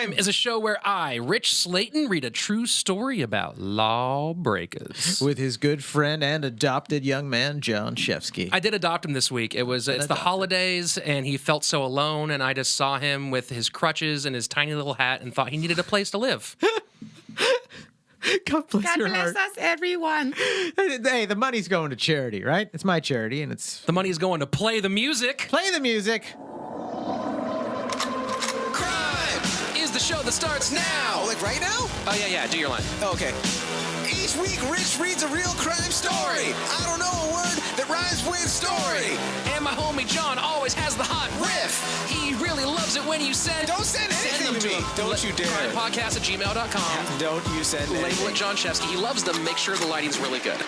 CRiiiME is a show where I, Rich Slaton, read a true story about lawbreakers. With his good friend and adopted young man, John Shefsky. I did adopt him this week. It's the holidays, and he felt so alone, and I just saw him with his crutches and his tiny little hat and thought he needed a place to live. God bless your bless heart. us, everyone. Hey, the money's going to charity, right? It's my charity, and it's... The money is going to play the music. Play the music. CRiiiME is the show that starts now. Oh, like right now? Oh, yeah, do your line. Okay. Each week, Rich reads a real crime story. I don't know a word that rhymes with story. And my homie John always has the hot riff. He really loves it when you send... Don't send anything to me. Don't you dare. CRiiiMEpodcast@gmail.com. Don't you send Label anything. it John Shefsky. He loves them. Make sure the lighting's really good.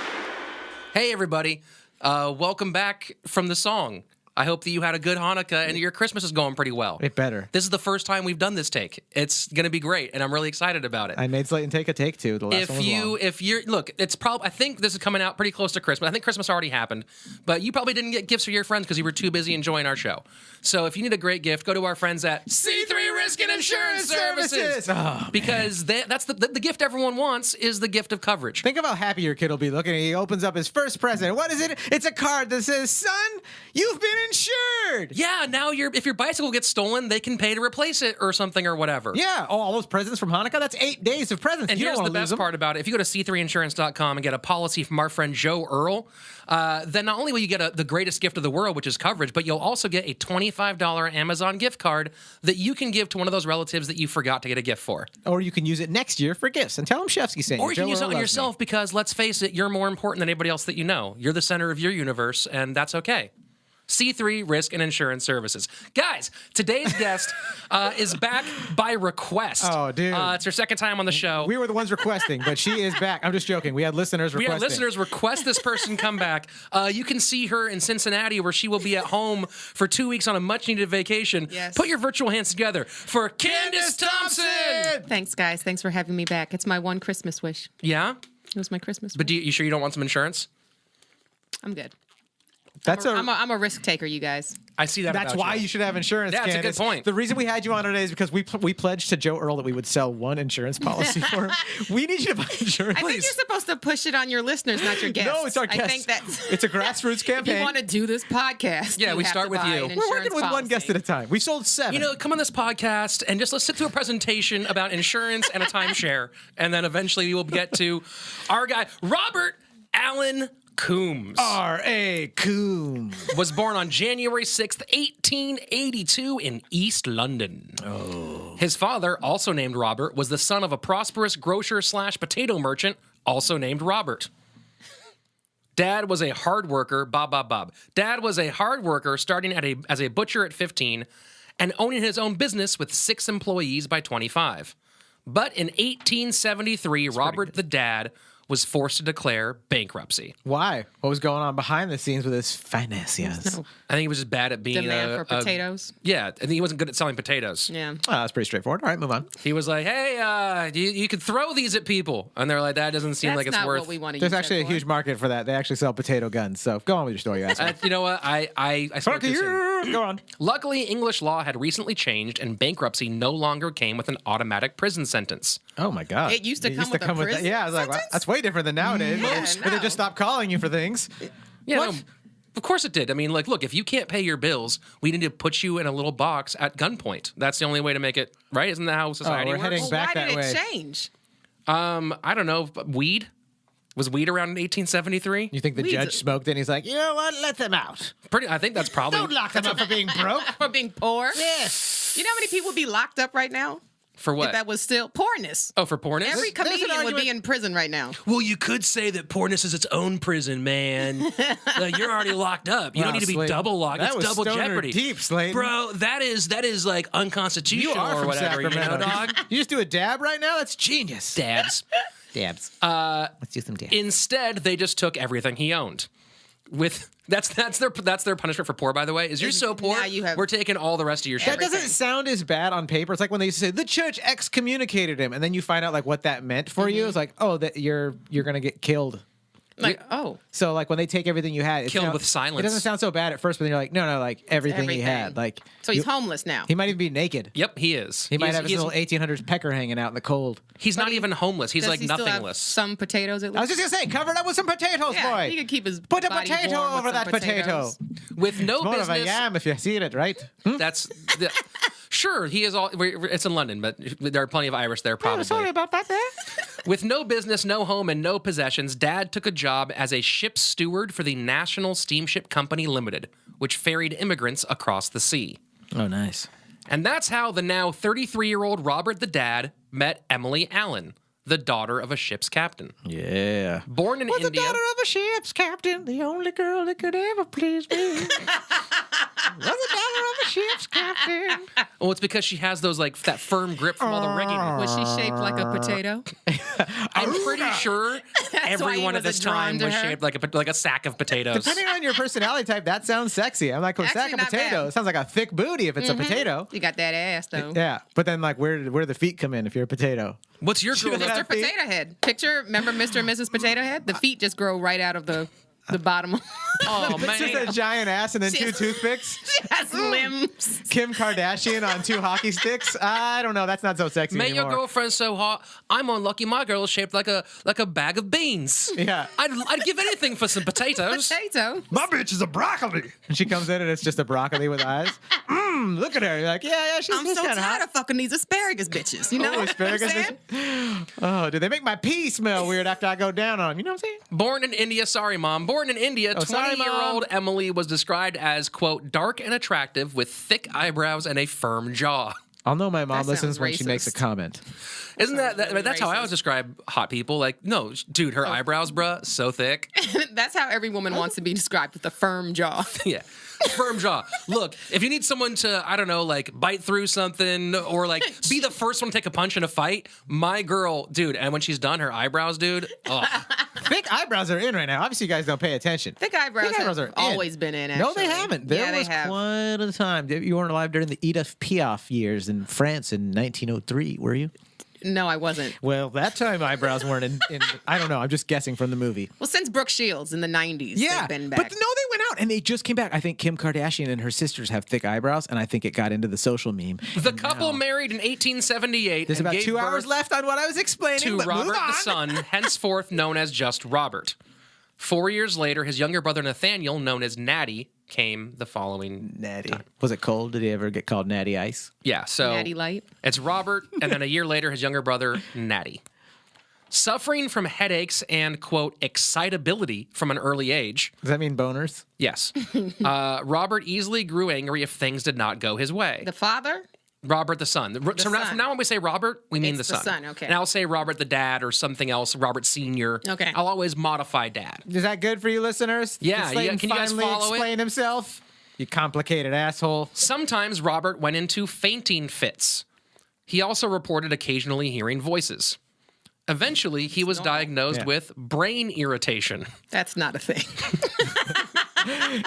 Hey, everybody. Welcome back from the song. I hope that you had a good Hanukkah and your Christmas is going pretty well. It better. This is the first time we've done this take. It's going to be great, and I'm really excited about it. I made Slaton take a take two. The last one was long. It's probably, I think this is coming out pretty close to Christmas. I think Christmas already happened, but you probably didn't get gifts for your friends because you were too busy enjoying our show. So if you need a great gift, go to our friends at C3 Risk and Insurance Services. Oh, because that's the gift everyone wants is the gift of coverage. Think of how happy your kid will be looking. He opens up his first present. What is it? It's a card that says, "Son, you've been insured." Yeah, now if your bicycle gets stolen, they can pay to replace it or something or whatever. Yeah, all those presents from Hanukkah. That's 8 days of presents. And you here's don't the wanna lose best them. part about it. If you go to c3insurance.com and get a policy from our friend Joe Earl, then not only will you get the greatest gift of the world, which is coverage, but you'll also get a $25 Amazon gift card that you can give to one of those relatives that you forgot to get a gift for. Or you can use it next year for gifts and tell them Shefsky sent you. Or you can Joe use it Earl on loves yourself because, let's face it, you're more important than anybody else that you know. You're the center of your universe, and that's okay. C3 Risk and Insurance Services. Guys, today's guest is back by request. Oh, dude. It's her second time on the show. We were the ones requesting, but she is back. I'm just joking. We had listeners requesting. We had listeners request this person come back. You can see her in Cincinnati, where she will be at home for 2 weeks on a much-needed vacation. Yes. Put your virtual hands together for Candice Thompson! Thanks, guys. Thanks for having me back. It's my one Christmas wish. Yeah? It was my Christmas But wish. you sure you don't want some insurance? I'm good. That's I'm a risk taker, you guys. I see that That's about why you should have insurance, Yeah, that's a Candice. good point. The reason we had you on today is because we pledged to Joe Earl that we would sell one insurance policy for him. We need you to buy insurance. I think you're supposed to push it on your listeners, not your guests. No, it's our guests. I think that's... It's a grassroots If you campaign. want to do this podcast, Yeah, you we have start to with buy you. an We're working insurance with one policy. guest at a time. We sold 7. You know, come on this podcast and just let's sit through a presentation about insurance and a timeshare, and then eventually we will get to our guy, Robert Allen Coombes. R.A. Coombes. Was born on January 6th, 1882 in East London. Oh. His father, also named Robert, was the son of a prosperous grocer/potato merchant, also named Robert. Dad was a hard worker, Bob. Dad was a hard worker starting as a butcher at 15 and owning his own business with 6 employees by 25. But in 1873, Robert the dad was forced to declare bankruptcy. Why? What was going on behind the scenes with his finances? No. I think he was just bad at being Demand for potatoes. Yeah, I think he wasn't good at selling potatoes. Yeah. Oh, that's pretty straightforward. All right, move on. He was like, hey, you could throw these at people. And they're like, that doesn't seem That's like it's not worth... what we want to There's use actually a that for. huge market for that. They actually sell potato guns. So go on with your story, you asshole. You know what? I spoke Fuck too soon. you. Go on. Luckily, English law had recently changed, and bankruptcy no longer came with an automatic prison sentence. Oh my God. It used to come with a that. prison Yeah, I was like, wow, sentence? that's way different than nowadays. Yeah, Where they no. just stop calling you for things. Yeah, What? no, of course it did. I mean, like, look, if you can't pay your bills, we need to put you in a little box at gunpoint. That's the only way to make it right. Isn't that how society we're works? heading Well, back why that did way. it change? I don't know. Weed? Was weed around in 1873? You think the Weeds- judge smoked it and he's like, you know what? Let them out. I think that's probably... Don't lock them up for being broke. For being poor? Yes. You know how many people would be locked up right now? For what? If that was still poorness. Oh, for porness? Every There's an comedian would argument- be in prison right now. Well, you could say that porness is its own prison, man. Like, you're already locked up. You Wow, don't need to be Slaton. double locked. That It's was double stoner jeopardy. deep, Slaton. Bro, that is like unconstitutional You are or from whatever, Sacramento. you know, dog? You just do a dab right now? That's genius. Dabs. Dabs. Let's do some dabs. Instead, they just took everything he owned. That's their punishment for poor, by the way. Is you're so poor, Now you have- we're taking all the rest of your shit. That doesn't sound as bad on paper. It's like when they used to say the church excommunicated him, and then you find out like what that meant for you. It's like, oh, that you're gonna get killed Like, oh. So like when they take everything you had, Killed with silence. It doesn't sound so bad at first, but then you're like, no, like everything he had. Everything. Like So he's homeless now. he might even be naked. Yep, he is. He might He's- have his he's- little 1800s pecker hanging out in the cold. He's not even homeless. He's Does like he still have nothingless. some potatoes at least? I was just gonna say, cover it up with some potatoes, yeah, boy. he could keep his Put a body potato warm with over some that potato. potatoes. With no More of a business. yam if you see it, right? That's the, sure. He is all. It's in London, but there are plenty of Irish there probably. Oh, sorry about that. With no business, no home, and no possessions, Dad took a job as a ship steward for the National Steamship Company Limited, which ferried immigrants across the sea. Oh, nice. And that's how the now 33-year-old Robert the Dad met Emily Allen, the daughter of a ship's captain. Yeah. Born in Was India. the daughter of a ship's captain, the only girl that could ever please me. Was the daughter of a ship's captain. Oh, it's because she has those like that firm grip from all the rigging. Was she shaped like a potato? I'm pretty sure why he everyone at this wasn't drawn time to was her. shaped like a sack of potatoes. Depending on your personality type, that sounds sexy. I'm like, a sack Actually, of not potato. bad. It sounds like a thick booty if it's a potato. You got that ass though. Yeah, but then like, where do the feet come in if you're a potato? What's your girl? doesn't Mr. have feet? Potato Head. Picture, remember Mr. and Mrs. Potato Head? The feet just grow right out of the bottom. Oh It's just man. a giant ass and then two She- toothpicks. She has limbs. Kim Kardashian on 2 hockey sticks. I don't know. That's not so sexy Man, anymore. your girlfriend's so hot. I'm unlucky. My girl is shaped like a bag of beans. Yeah. I'd give anything for some potatoes. Potato. My bitch is a broccoli. And she comes in and it's just a broccoli with eyes. Look at her. You're like, yeah, she's I'm so kind of tired hot. of fucking these asparagus bitches. You know Oh, what asparagus I'm saying? bitches. Oh, dude, they make my pee smell weird after I go down on them. You know what I'm saying? Born in India, sorry, Mom. Born in India, Oh, sorry, 20-year-old Emily was described as, quote, dark and attractive with thick eyebrows and a firm jaw. I'll know my mom That listens sounds when she makes a racist. comment. Isn't that really that's how I racist. always describe hot people? Like, no, dude, her eyebrows, bruh, so thick. That's how every woman wants to be described, with a firm jaw. Yeah. Firm jaw. Look, if you need someone to, I don't know, like bite through something or like be the first one to take a punch in a fight, my girl, dude, and when she's done, her eyebrows, dude, oh, Thick eyebrows are in right now. Obviously, you guys don't pay attention. Thick eyebrows, Thick eyebrows have are in. always been in, No, actually. they haven't. There yeah, was they have. quite a time. You weren't alive during the Edith Piaf years in France in 1903, were you? No, I wasn't. Well, that time eyebrows weren't in I don't know. I'm just guessing from the movie. Well, since Brooke Shields in the 90s, Yeah, they've been but back. no, they went out and they just came back. I think Kim Kardashian and her sisters have thick eyebrows, and I think it got into the social meme. the couple married in 1878 There's and about gave 2 hours birth left on what I was explaining. to but move Robert on. the son, henceforth known as just Robert. 4 years later, his younger brother Nathaniel, known as Natty, came the following Natty. time. Was it cold? Did he ever get called Natty Ice? Yeah, so Natty Light. it's Robert, and then a year later, his younger brother Natty. Suffering from headaches and, quote, excitability from an early age, Does that mean boners? yes, Robert easily grew angry if things did not go his way. The father? Robert the son. So now, son. from now on, when we say Robert, we mean It's the the son. son, okay. And I'll say Robert the dad or something else, Robert Senior. Okay. I'll always modify dad. Is that good for you listeners? Yeah, Did Slaton can you guys finally follow it? explain himself? You complicated asshole. Sometimes Robert went into fainting fits. He also reported occasionally hearing voices. Eventually, he was diagnosed Yeah. with brain irritation. That's not a thing.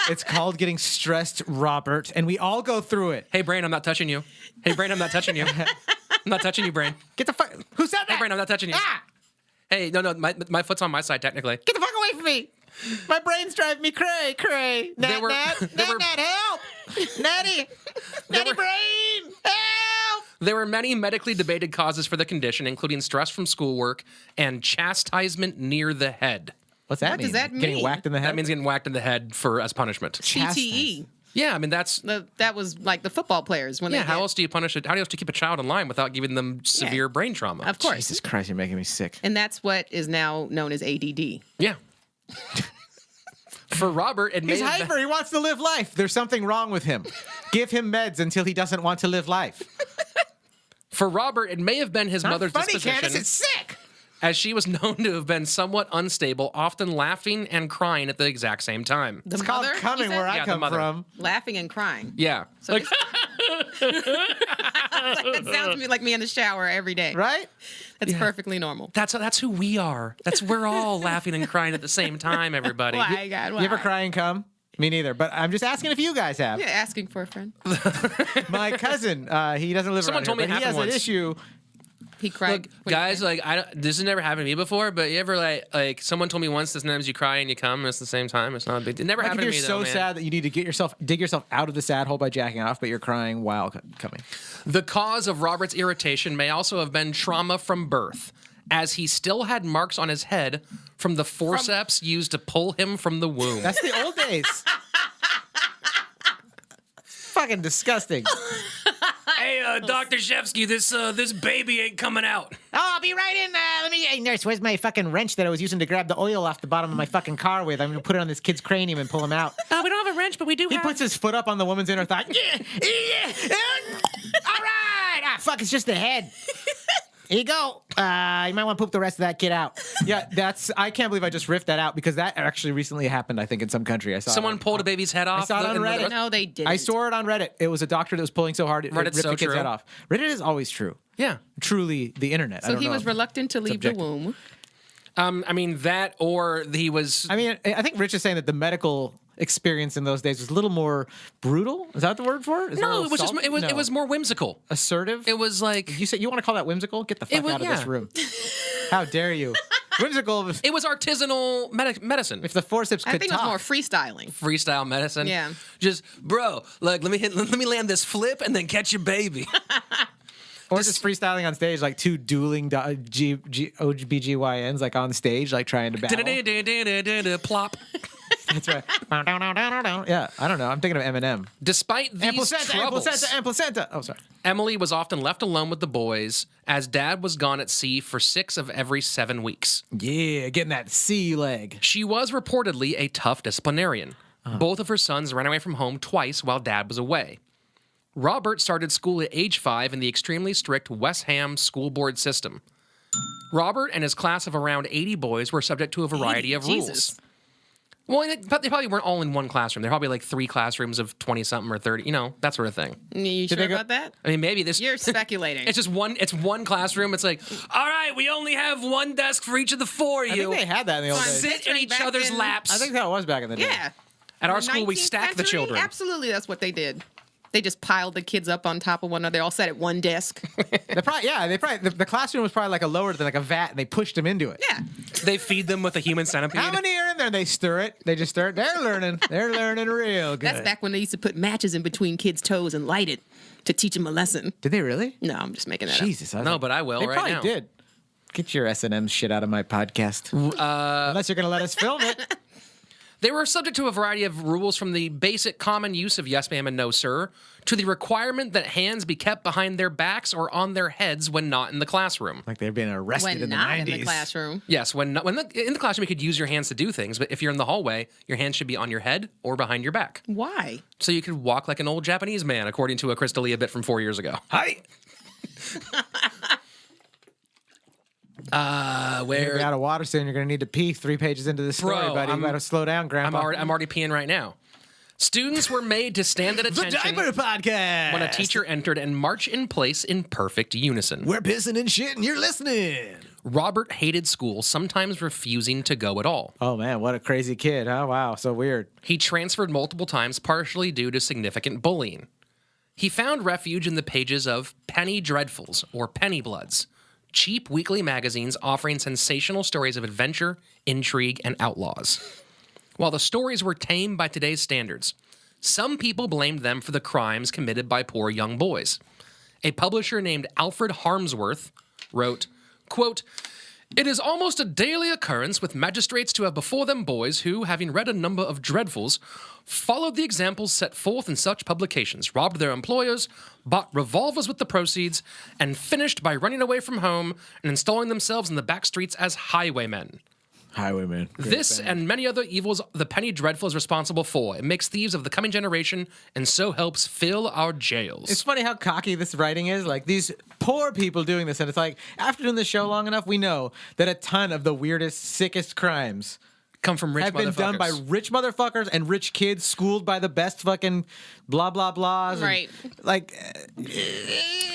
It's called getting stressed, Robert, and we all go through it. Hey, Brain, I'm not touching you. Hey, Brain, I'm not touching you. I'm not touching you, Brain. Get the fuck. Who said that? Hey, Brain, I'm not touching you. Ah! Hey, no, my foot's on my side, technically. Get the fuck away from me. My brain's driving me cray. They were- Nat, they were- help. Natty. Natty were- brain, help. There were many medically debated causes for the condition, including stress from schoolwork and chastisement near the head. What's that What mean? does that Getting mean? whacked in the head? That means getting whacked in the head as punishment. TTE. Yeah, I mean, that's... That was like the football players when Yeah, they how get- else do you punish it? How else do you keep a child in line without giving them severe brain trauma? Of course. Jesus Christ, you're making me sick. And that's what is now known as ADD. Yeah. For Robert, it may He's have been- hyper. He wants to live life. There's something wrong with him. Give him meds until he doesn't want to live life. For Robert, it may have been his mother's Funny, disposition, Candice. It's sick. as she was known to have been somewhat unstable, often laughing and crying at the exact same time. The It's called mother, coming you said? where I Yeah, the come mother. from. Laughing and crying. Yeah. So Like, it sounds to me like me in the shower every day. Right? That's perfectly normal. that's who we are. We're all laughing and crying at the same time, everybody. Why, God? Why? You ever cry and come? Me neither. But I'm just asking if you guys have. Yeah, asking for a friend. My cousin, he doesn't live Someone around told here, me it but he has happened an once. issue. He cried. Look, guys, like this has never happened to me before, but you ever like someone told me once that sometimes you cry and you come and it's the same time. It's not a big. It never Like happened if to you're me so though, man. sad that you need to dig yourself out of the sad hole by jacking off, but you're crying while coming. The cause of Robert's irritation may also have been trauma from birth, as he still had marks on his head from the forceps used to pull him from the womb. That's the old days. Fucking disgusting. Hey, Dr. Shefsky, this baby ain't coming out. Oh, I'll be right in. Hey, nurse, where's my fucking wrench that I was using to grab the oil off the bottom of my fucking car with? I'm going to put it on this kid's cranium and pull him out. Oh, we don't have a wrench, but we do He puts his foot up on the woman's inner thigh. Yeah. All right. Ah, fuck, it's just the head. Here you go. You might want to poop the rest of that kid out. Yeah, I can't believe I just riffed that out because that actually recently happened, I think, in some country. I saw Someone pulled a baby's head off. I saw it on Reddit. No, they didn't. I saw it on Reddit. It was a doctor that was pulling so hard it ripped Reddit's the so kid's true. head off. Reddit is always true. Yeah. Truly the internet. I So don't he know. was reluctant to leave the subjective. womb. I mean, that or he was. I mean, I think Rich is saying that the medical experience in those days was a little more brutal. Is that the word for it? Is No, a it was just salty? it was more whimsical. Assertive. It was like You say you want to call that whimsical? Get the fuck was- out of this yeah. room. How dare you? Whimsical. it was artisanal medicine. If the forceps could I think it talk. was more freestyling. Freestyle medicine. Yeah. Just, bro, like let me land this flip and then catch your baby. Or just freestyling on stage, like two dueling OBGYNs, like on stage, like trying to battle. Plop. That's right. Yeah, I don't know. I'm thinking of Eminem. Despite these troubles, and placenta. Oh, sorry. Emily was often left alone with the boys as Dad was gone at sea for 6 of every 7 weeks. Yeah, getting that sea leg. She was reportedly a tough disciplinarian. Both of her sons ran away from home twice while Dad was away. Robert started school at age 5 in the extremely strict West Ham school board system. Robert and his class of around 80 boys were subject to a variety of rules. Jesus. Well, but they probably weren't all in one classroom. They're probably like 3 classrooms of 20-something or 30, that sort of thing. You sure they go- about that? I mean, maybe this... You're speculating. It's just one classroom. It's like, all right, we only have one desk for each of the 4 of I you. think they had that in the old days. Sit in each Back other's in- laps. I think that was back in the day. Yeah. At our The school, we 19th stacked the century? children. Absolutely, that's what they did. They just piled the kids up on top of one another. They all sat at one desk. The classroom was probably like a lower than like a vat, and they pushed them into it. Yeah. They feed them with a human centipede. How many are in there? They stir it. They just stir it. They're learning. They're learning real good. That's back when they used to put matches in between kids' toes and light it to teach them a lesson. Did they really? No, I'm just making that Jesus. No, but I will They right probably now. did. Get your S&M shit out of my podcast. Unless you're going to let us film it. They were subject to a variety of rules, from the basic common use of yes ma'am and no sir, to the requirement that hands be kept behind their backs or on their heads when not in the classroom. Like they're being arrested when in the not 90s. in the classroom. Yes, in the classroom you could use your hands to do things, but if you're in the hallway, your hands should be on your head or behind your back. Why? So you could walk like an old Japanese man, according to a Crystalia bit from 4 years ago. Hi. You're Where out of water soon. You're going to need to pee 3 pages into the story, Bro, buddy. You better slow down, I'm Grandpa. already peeing right now. Students were made to stand at the attention Diaper Podcast. when a teacher entered and march in place in perfect unison. We're pissing and shit, and you're listening. Robert hated school, sometimes refusing to go at all. Oh, man, what a crazy kid, huh? Wow, so weird. He transferred multiple times, partially due to significant bullying. He found refuge in the pages of Penny Dreadfuls, or Penny Bloods, cheap weekly magazines offering sensational stories of adventure, intrigue, and outlaws. While the stories were tame by today's standards, some people blamed them for the crimes committed by poor young boys. A publisher named Alfred Harmsworth wrote, quote, "It is almost a daily occurrence with magistrates to have before them boys who, having read a number of dreadfuls, followed the examples set forth in such publications, robbed their employers, bought revolvers with the proceeds, and finished by running away from home and installing themselves in the back streets as highwaymen. Highwayman. This and many other evils the Penny Dreadful is responsible for. It makes thieves of the coming generation and so helps fill our jails." It's funny how cocky this writing is. Like, these poor people doing this. And it's like, after doing this show long enough, we know that a ton of the weirdest, sickest crimes come from rich have motherfuckers. been done by rich motherfuckers and rich kids schooled by the best fucking blah blah blahs. Right. Like,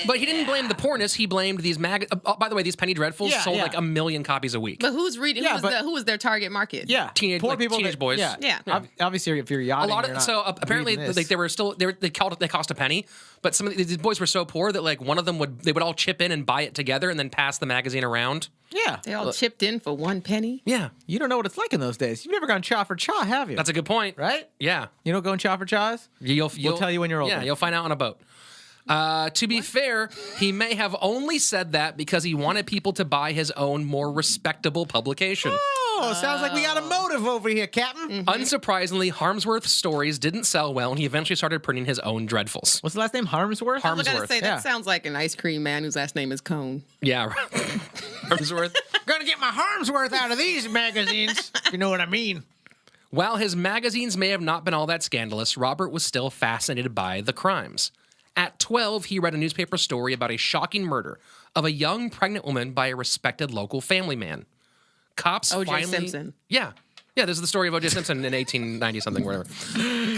But he didn't blame the pornists. He blamed these by the way, these Penny Dreadfuls Yeah, sold yeah. like 1 million copies a week. But who's reading? Yeah, Who was their target market? yeah, Teenage- poor like people, teenage boys. Yeah, Yeah. Obviously, if you're A yachting, lot you're of not so apparently reading this. like they cost a penny, but some of these boys were so poor that like one of them would all chip in and buy it together and then pass the magazine around. Yeah, They all chipped in for 1 penny. Yeah, you don't know what it's like in those days. You've never gone chaw for chaw, have you? that's a good point. right. Yeah, You don't go and chaw for chaws. you'll tell you when you're older. Yeah, you'll find out on a boat. To be fair, he may have only said that because he wanted people to buy his own more respectable publication. Oh, sounds like we got a motive over here, Captain. Unsurprisingly, Harmsworth's stories didn't sell well, and he eventually started printing his own Dreadfuls. What's the last name? Harmsworth. I was gonna Harmsworth, say yeah. that sounds like an ice cream man whose last name is Cone. Yeah, right. Harmsworth. Gonna get my Harmsworth out of these magazines. If you know what I mean. While his magazines may have not been all that scandalous, Robert was still fascinated by the crimes. At 12, he read a newspaper story about a shocking murder of a young pregnant woman by a respected local family man. Cops O.J. finally... Simpson. Yeah. Yeah, this is the story of O.J. Simpson in 1890-something, whatever.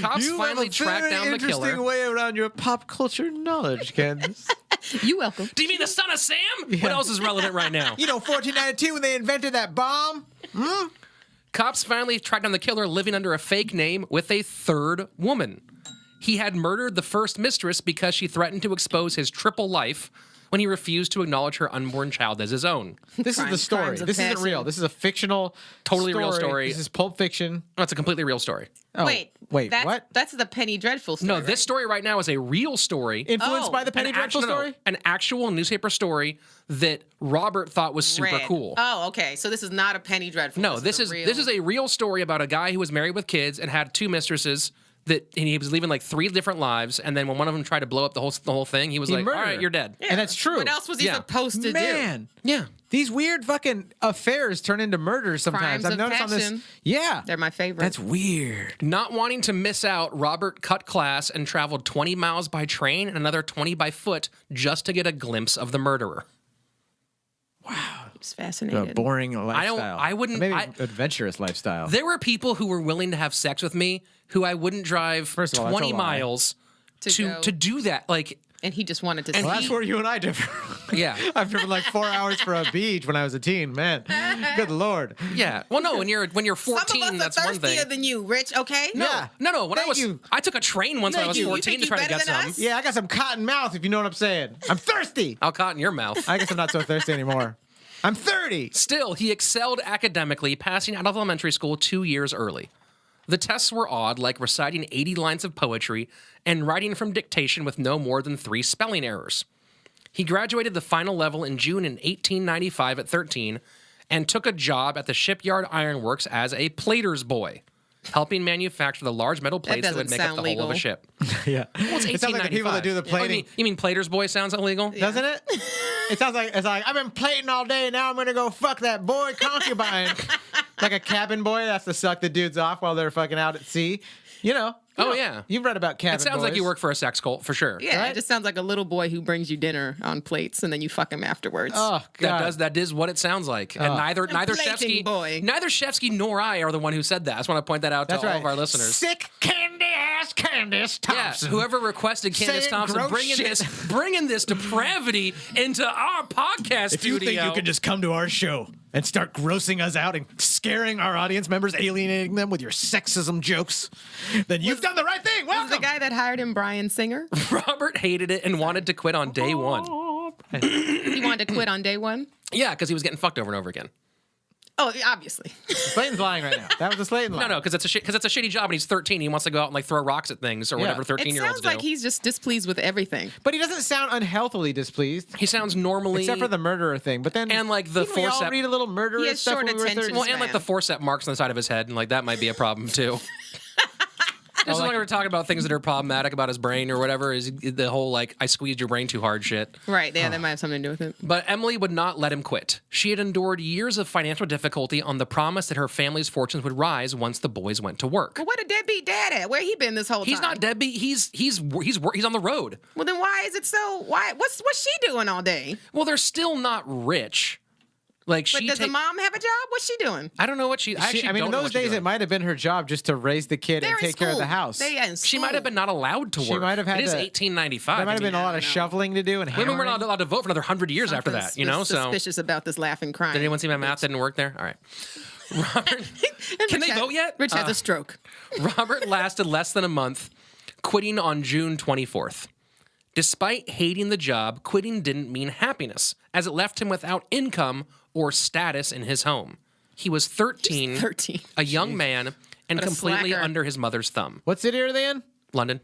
Cops finally tracked down the killer. way around your pop culture knowledge, Candice. You welcome. Do you mean the son of Sam? What else is relevant right now? You know, 1492 when they invented that bomb. Cops finally tracked down the killer living under a fake name with a third woman. He had murdered the first mistress because she threatened to expose his triple life when he refused to acknowledge her unborn child as his own. This is the story. Crimes of This isn't passion. real. This is a fictional, Totally real story. This is Pulp Fiction. That's a completely real story. Oh, Wait, wait, what? That's the Penny Dreadful story. No, this story right now is a real story. Influenced Oh, by the Penny An Dreadful actual- no, story? an actual newspaper story that Robert thought was super Red. cool. Oh, okay. So this is not a Penny Dreadful. No, this is a real story about a guy who was married with kids and had 2 mistresses. And he was living like 3 different lives, and then when one of them tried to blow up the whole thing, he was like, "All murdered right, her. you're dead." And that's true. What else was he Yeah. supposed to do? Man, Yeah. these weird fucking affairs turn into murders sometimes. Crimes I've of noticed on this. passion. Yeah. They're my favorite. That's weird. Not wanting to miss out, Robert cut class and traveled 20 miles by train and another 20 by foot just to get a glimpse of the murderer. It's A fascinating. boring lifestyle. I wouldn't- Maybe I- adventurous lifestyle. There were people who were willing to have sex with me who I wouldn't drive First of all, that's 20 a lie. miles To go. to do that. Like, And he just wanted to And see. Well, that's where you and I differ. yeah. I've driven like 4 hours for a beach when I was a teen. Man, good lord. Yeah. Well, no, when you're Some 14, of us that's are one thing. thirstier than you, Rich, okay? Yeah. No. When Thank you. I took a train once when I Thank was you. You 14 think to you try to better get than some. us? Yeah, I got some cotton mouth, if you know what I'm saying. I'm thirsty. I'll cotton your mouth. I guess I'm not so thirsty anymore. I'm 30. Still, he excelled academically, passing out of elementary school 2 years early. The tests were odd, like reciting 80 lines of poetry and writing from dictation with no more than 3 spelling errors. He graduated the final level in June in 1895 at 13 and took a job at the shipyard ironworks as a plater's boy, helping manufacture the large metal plates that would doesn't make up the sound hull of a legal. ship. Yeah. Well, it's It sounds like the people that do the 1895. Oh, plating. you mean plater's boy sounds illegal? Doesn't it? It sounds like I've been plating all day. Now I'm gonna go fuck that boy concubine. Like a cabin boy that has to suck the dudes off while they're fucking out at sea. You know. Oh, yeah. You've read about cabin It sounds like boys. you work for a sex cult, for sure. Yeah, Right? it just sounds like a little boy who brings you dinner on plates and then you fuck him afterwards. Oh god. That is what it sounds like. And neither plating Shefsky boy. neither Shefsky nor I are the one who said that. I just want to point that out to That's all right. of our listeners. Sick candy ass Candice Yeah, Thompson. whoever requested Candice Saying Thompson gross bringing shit. this depravity into our podcast If you studio. think you can just come to our show and start grossing us out and scaring our audience members, alienating them with your sexism jokes, then you've done the right thing. Was Welcome. the guy that hired him Brian Singer? Robert hated it and wanted to quit on day one. He wanted to quit on day one? Yeah, because he was getting fucked over and over again. Oh, obviously. Slayton's lying right now. That was a Slayton lie. No, because it's a shitty job and he's 13. He wants to go out and like throw rocks at things or Yeah. whatever It 13-year-olds sounds do. like he's just displeased with everything. But he doesn't sound unhealthily displeased. He sounds normally Except for the murderer thing. But then And, like, the didn't we all forcep- read a little murderer He has stuff short when we were attention 13? well, and like the forceps marks on the side of his head, and like that might be a problem too. Just like we were talking about things that are problematic about his brain or whatever is the whole like I squeezed your brain too hard shit. Right, yeah, that might have something to do with it. But Emily would not let him quit. She had endured years of financial difficulty on the promise that her family's fortunes would rise once the boys went to work. Well, where the deadbeat dad at? Where he been this whole time? He's not deadbeat. He's on the road. Well, then why is it so? What's she doing all day? Well, they're still not rich. Like But does the mom have a job? What's she doing? I don't know what she. Actually, I mean, in don't know those what she's days, doing. it might have been her job just to raise the kid They're and in take care of the school. house. They in She might have been not allowed to work. She might have had It is to- 1895. There might have been a lot I of know. shoveling to do and Women were hammering. not allowed to vote for another 100 years after Something that. You know, so suspicious about this laughing crying. did anyone see my math didn't work there? All right. Robert, And can Rich they had- vote yet? Rich has a stroke. Robert lasted less than a month, quitting on June 24th. Despite hating the job, quitting didn't mean happiness, as it left him without income or status in his home. He was 13, 13. a young man, and What a completely slacker. under his mother's thumb. What city are they in? London,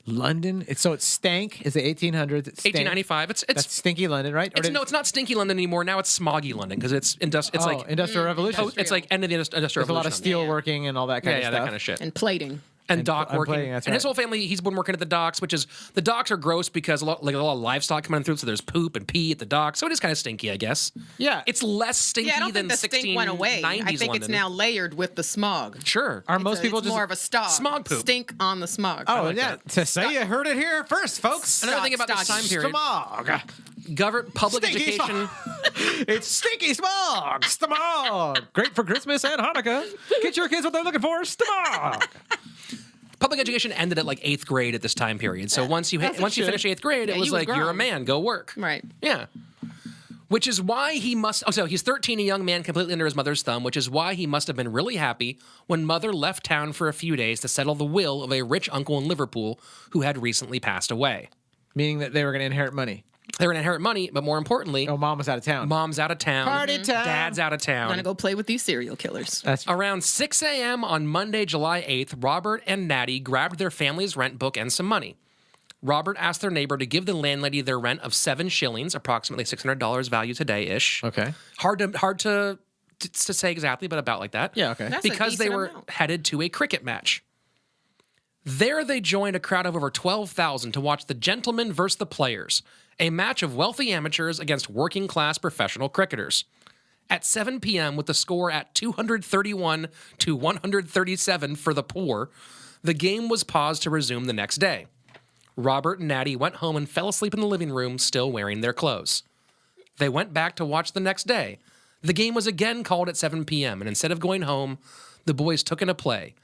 London. So it's stank. Is the 1800s? It's stank. 1895. That's It's stinky London, right? Or it's did- no, it's not stinky London anymore. Now it's smoggy London because it's It's like Industrial Revolution. it's like end of the industrial There's a lot of revolution. steel working and all that kind Yeah, of that stuff. kind of shit. And plating. And dock and working. plating, that's and his right. whole family, he's been working at the docks, which is the docks are gross because a lot of livestock coming through, so there's poop and pee at the docks. So it is kind of stinky, I guess. Yeah. It's less stinky Yeah, I don't than think the stink went away. 1690s I think London. it's now layered with the smog. Sure. Are most people it's just more of a smog poop. Stink on the smog. Oh, like yeah. that. To say you heard it here first, folks. Another thing about this time period, Smog. public Stinky education. It's stinky smog. Smog. Great for Christmas and Hanukkah. Get your kids what they're looking for. Smog. Public education ended at like 8th grade at this time period. So once you That's a shit. finish 8th grade, it Yeah, was you was like you're a grown. man, go work. Right. Yeah. Which is why he must. Oh, so he's 13, a young man completely under his mother's thumb, which is why he must have been really happy when mother left town for a few days to settle the will of a rich uncle in Liverpool who had recently passed away. Meaning that they were going to inherit money. They were going to inherit money, but more importantly, Oh, mom was out of town. mom's out of town, Party time. dad's out of I'm town. gonna go play with these serial killers. That's Around 6 a.m. on Monday, July 8th, Robert and Natty grabbed their family's rent book and some money. Robert asked their neighbor to give the landlady their rent of 7 shillings, approximately $600 value today-ish. okay. Hard to say exactly, but about like that. Yeah, okay. That's a because they decent were amount. headed to a cricket match. There they joined a crowd of over 12,000 to watch the Gentlemen versus the Players, a match of wealthy amateurs against working-class professional cricketers. At 7 p.m., with the score at 231 to 137 for the poor, the game was paused to resume the next day. Robert and Natty went home and fell asleep in the living room, still wearing their clothes. They went back to watch the next day. The game was again called at 7 p.m., and instead of going home, the boys took in a play.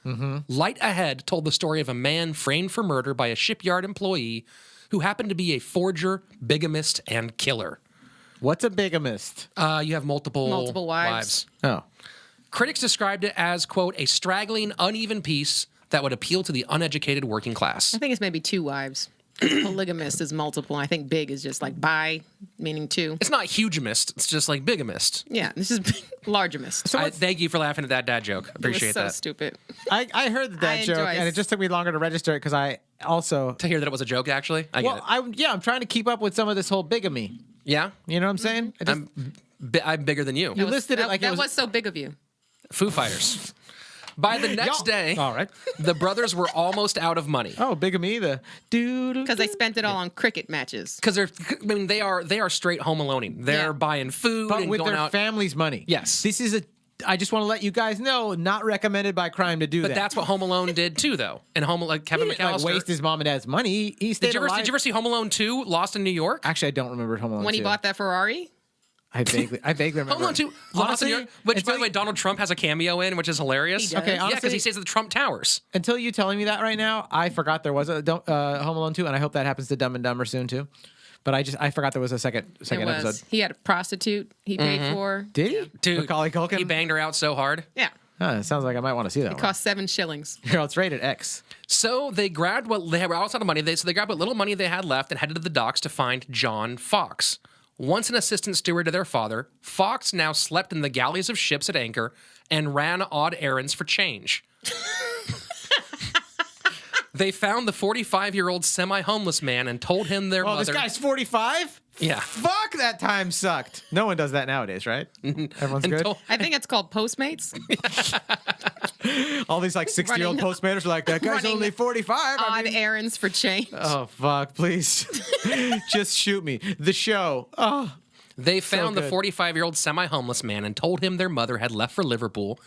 Light Ahead told the story of a man framed for murder by a shipyard employee who happened to be a forger, bigamist, and killer. What's a bigamist? You have multiple wives. Oh. Critics described it as, quote, a straggling, uneven piece that would appeal to the uneducated working class. I think it's maybe 2 wives. Polygamist is multiple. I think big is just like bi, meaning 2. It's not hugemist, it's just like bigamist. Yeah, this is largemist. Thank you for laughing at that dad joke. Appreciate it was so that. stupid. I heard that I joke, enjoy- and it just took me longer to register it because I also. To hear that it was a joke, actually. I get Well, it. I'm trying to keep up with some of this whole bigamy. Yeah? You know what I'm saying? It just- I'm bigger than you. you listed it like that it was. so big of you. Foo Fighters. By the next Y'all- day, All right. the brothers were almost out of money. Oh, bigamy, the dude. Because they spent it all on cricket matches. Because they are straight home aloneing. They're Yeah. buying food But and with going their out. family's money. Yes. This is I just want to let you guys know, not recommended by crime to do But that. that's what Home Alone did too, though. And Kevin He didn't, like, McAllister. waste his mom and dad's money. He stayed did you alive. ever see Home Alone 2, Lost in New York? Actually, I don't remember Home Alone When he 2. bought that Ferrari? I vaguely remember. Home Alone 2, Lost in Honestly, New York, which, by until the way, Donald Trump has a cameo in, which is hilarious. He does. Okay, Yeah, because honestly- he stays at the Trump Towers. Until you telling me that right now, I forgot there was a Home Alone 2, and I hope that happens to Dumb and Dumber soon too. But I forgot there was a second It was. episode. He had a prostitute he paid for. Did he? Dude, Macaulay Culkin. he banged her out so hard. Yeah. It sounds like I might want to see that one. Cost 7 shillings. Girl, it's rated X. So they grabbed what they were outside of money. So they grabbed what little money they had left and headed to the docks to find John Fox. Once an assistant steward to their father, Fox now slept in the galleys of ships at anchor and ran odd errands for change. They found the 45-year-old semi-homeless man and told him their Oh, mother. this guy's 45? Yeah. Fuck, that time sucked. No one does that nowadays, right? Everyone's and good. told- I think it's called Postmates. All these like 60-year-old Running- Postmaters are like, that guy's running only 45. I Odd mean- errands for change. Oh, fuck, please. Just shoot me. The show. Oh. They found the good. 45-year-old semi-homeless man and told him their mother had left for Liverpool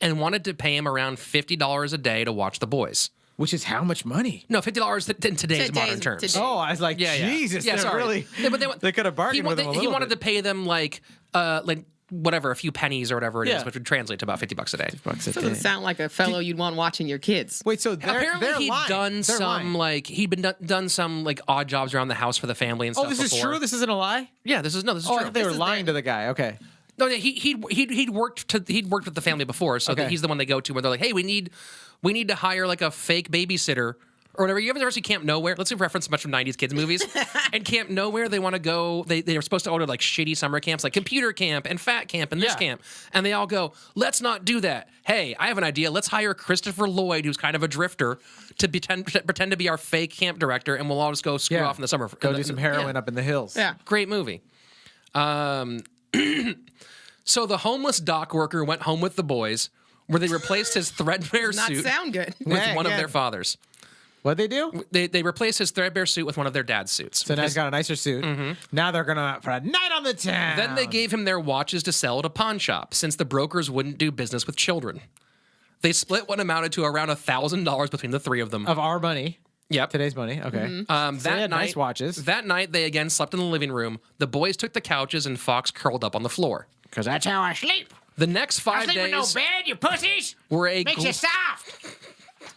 and wanted to pay him around $50 a day to watch the boys. Which is how much money? No, $50 in today's modern terms. today. Oh, I was like, Yeah, yeah. Jesus, Yeah, they're sorry. really. Yeah, but They could have bargained with him a He little wanted bit. to pay them like whatever, a few pennies or whatever it is, Yeah. which would translate to about $50 a day. Doesn't sound like a fellow you'd want watching your kids. Wait, so Apparently he'd lying. done They're some lying. like he'd been done some like odd jobs around the house for the family and stuff. Oh, this is before. true. This isn't a lie. Yeah, this is Oh, I true. thought they were lying to the guy. Okay. No, yeah, he'd worked with the family before, so Okay. he's the one they go to where they're like, hey, we need to hire like a fake babysitter or whatever. You ever see Camp Nowhere? Let's reference a bunch of 90s kids movies. And Camp Nowhere, they want to go, they were supposed to order like shitty summer camps, like computer camp and fat camp and this Yeah. camp. And they all go, let's not do that. Hey, I have an idea. Let's hire Christopher Lloyd, who's kind of a drifter, to pretend to be our fake camp director, and we'll all just go screw off in the summer. Go do some heroin up in the hills. Yeah. Great movie. So the homeless dock worker went home with the boys, where they replaced his threadbare Not suit sound good. with Yeah, one of again. their fathers. What'd they do? They replaced his threadbare suit with one of their dad's suits. So now he's got a nicer suit. Now they're gonna for a night on the town. Then they gave him their watches to sell at a pawn shop, since the brokers wouldn't do business with children. They split what amounted to around $1,000 between the three of them. of our money, Yep. today's money. Okay. So That they had night, nice watches. That night, they again slept in the living room. The boys took the couches, and Fox curled up on the floor. Because that's how I sleep. The next 5 sleep in no days bed, you pussies. were a Makes you soft.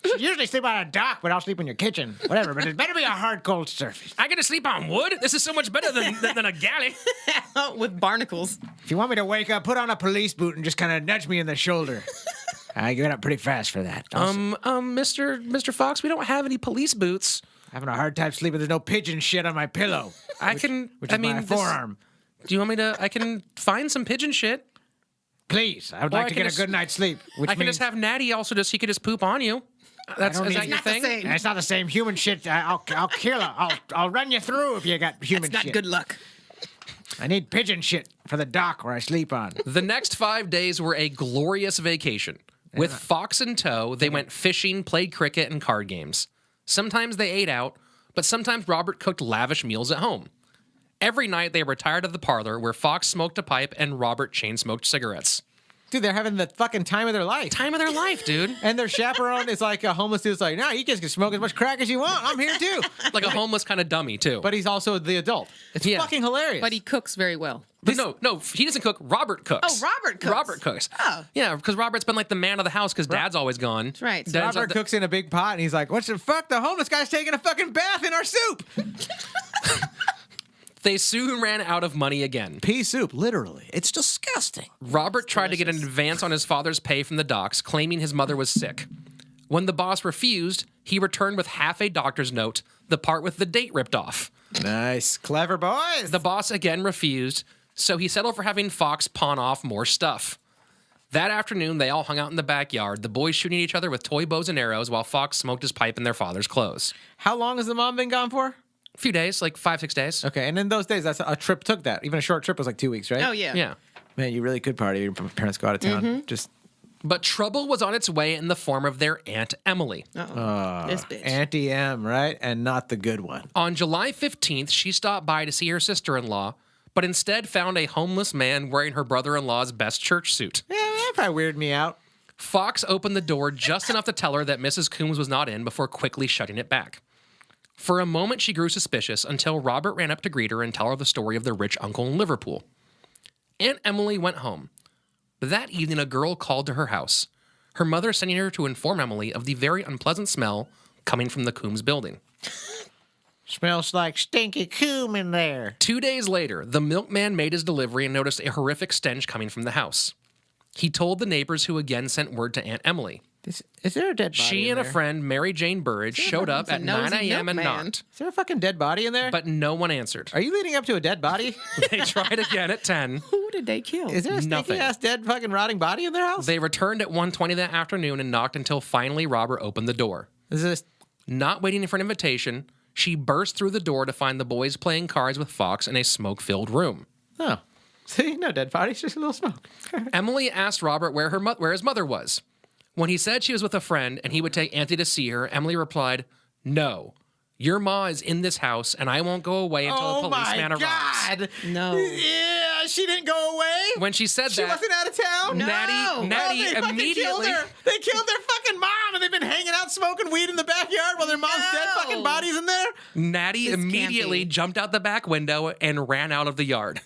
You usually sleep on a dock, but I'll sleep in your kitchen. Whatever, but it better be a hard, cold surface. I get to sleep on wood. This is so much better than a galley. With barnacles. If you want me to wake up, put on a police boot and just kind of nudge me in the shoulder. I get up pretty fast for that. Mr. Fox, we don't have any police boots. Having a hard time sleeping. There's no pigeon shit on my pillow. Which Which is my forearm. Do you want me to? I can find some pigeon shit. Please, I would Or like I to can get just- a good night's sleep. Which I can means just have Natty also he could just poop on you. That's don't is need- that your Not the thing? same. It's not the same human shit. I'll kill her. I'll run you through if you got human It's not shit. good luck. I need pigeon shit for the dock where I sleep on. The next 5 days were a glorious vacation. With Fox in tow, they went fishing, played cricket, and card games. Sometimes they ate out, but sometimes Robert cooked lavish meals at home. Every night they retired to the parlor where Fox smoked a pipe and Robert chain smoked cigarettes. Dude, they're having the fucking time of their life. Time of their life, dude. And their chaperone is like a homeless dude's like, nah, you guys can smoke as much crack as you want. I'm here too. Like a homeless kind of dummy, too. But he's also the adult. It's Yeah. fucking hilarious. But he cooks very well. But no, he doesn't cook. Robert cooks. Oh, Robert cooks. Robert cooks. Oh. Yeah, because Robert's been like the man of the house because Dad's always gone. That's right. So Dad's Robert cooks in a big pot and he's like, what the fuck? The homeless guy's taking a fucking bath in our soup. They soon ran out of money again. Pea soup, literally. It's disgusting. Robert tried to get an advance on his father's pay from the docks, claiming his mother was sick. When the boss refused, he returned with half a doctor's note, the part with the date ripped off. Nice. Clever boys. The boss again refused, so he settled for having Fox pawn off more stuff. That afternoon, they all hung out in the backyard, the boys shooting each other with toy bows and arrows while Fox smoked his pipe in their father's clothes. How long has the mom been gone for? A few days, like 5-6 days. Okay, and in those days, that's a trip took that. Even a short trip was like 2 weeks, right? Oh, yeah. Yeah. Man, you really could party. Your parents go out of town. Just But trouble was on its way in the form of their Aunt Emily. This bitch. Auntie M, right? And not the good one. On July 15th, she stopped by to see her sister-in-law, but instead found a homeless man wearing her brother-in-law's best church suit. Yeah, that probably weirded me out. Fox opened the door just enough to tell her that Mrs. Coombes was not in before quickly shutting it back. For a moment, she grew suspicious until Robert ran up to greet her and tell her the story of their rich uncle in Liverpool. Aunt Emily went home. But that evening, a girl called to her house, her mother sending her to inform Emily of the very unpleasant smell coming from the Coombes building. Smells like stinky coom in there. 2 days later, the milkman made his delivery and noticed a horrific stench coming from the house. He told the neighbors, who again sent word to Aunt Emily. Is there a dead body She in and a there? friend, Mary Jane Burridge, showed up a at 9 nosy a.m. and milkman. knocked, Is there a fucking dead body in there? but no one answered. Are you leading up to a dead body? They tried again at 10. Who did they kill? Is there a Nothing. stinky ass dead fucking rotting body in their house? They returned at 1:20 that afternoon and knocked until finally Robert opened the door. Is this Not waiting for an invitation, she burst through the door to find the boys playing cards with Fox in a smoke-filled room. Oh. See, no dead body, it's just a little smoke. Emily asked Robert where his mother was. When he said she was with a friend and he would take Auntie to see her, Emily replied, "No, your ma is in this house and I won't go away until the policeman arrives." God! No. Yeah, she didn't go away? When she said She that, wasn't out of town? Natty they fucking immediately killed her. They killed their fucking mom, and they've been hanging out smoking weed in the backyard while their mom's dead No. fucking bodies in there. Natty This can't immediately be. jumped out the back window and ran out of the yard.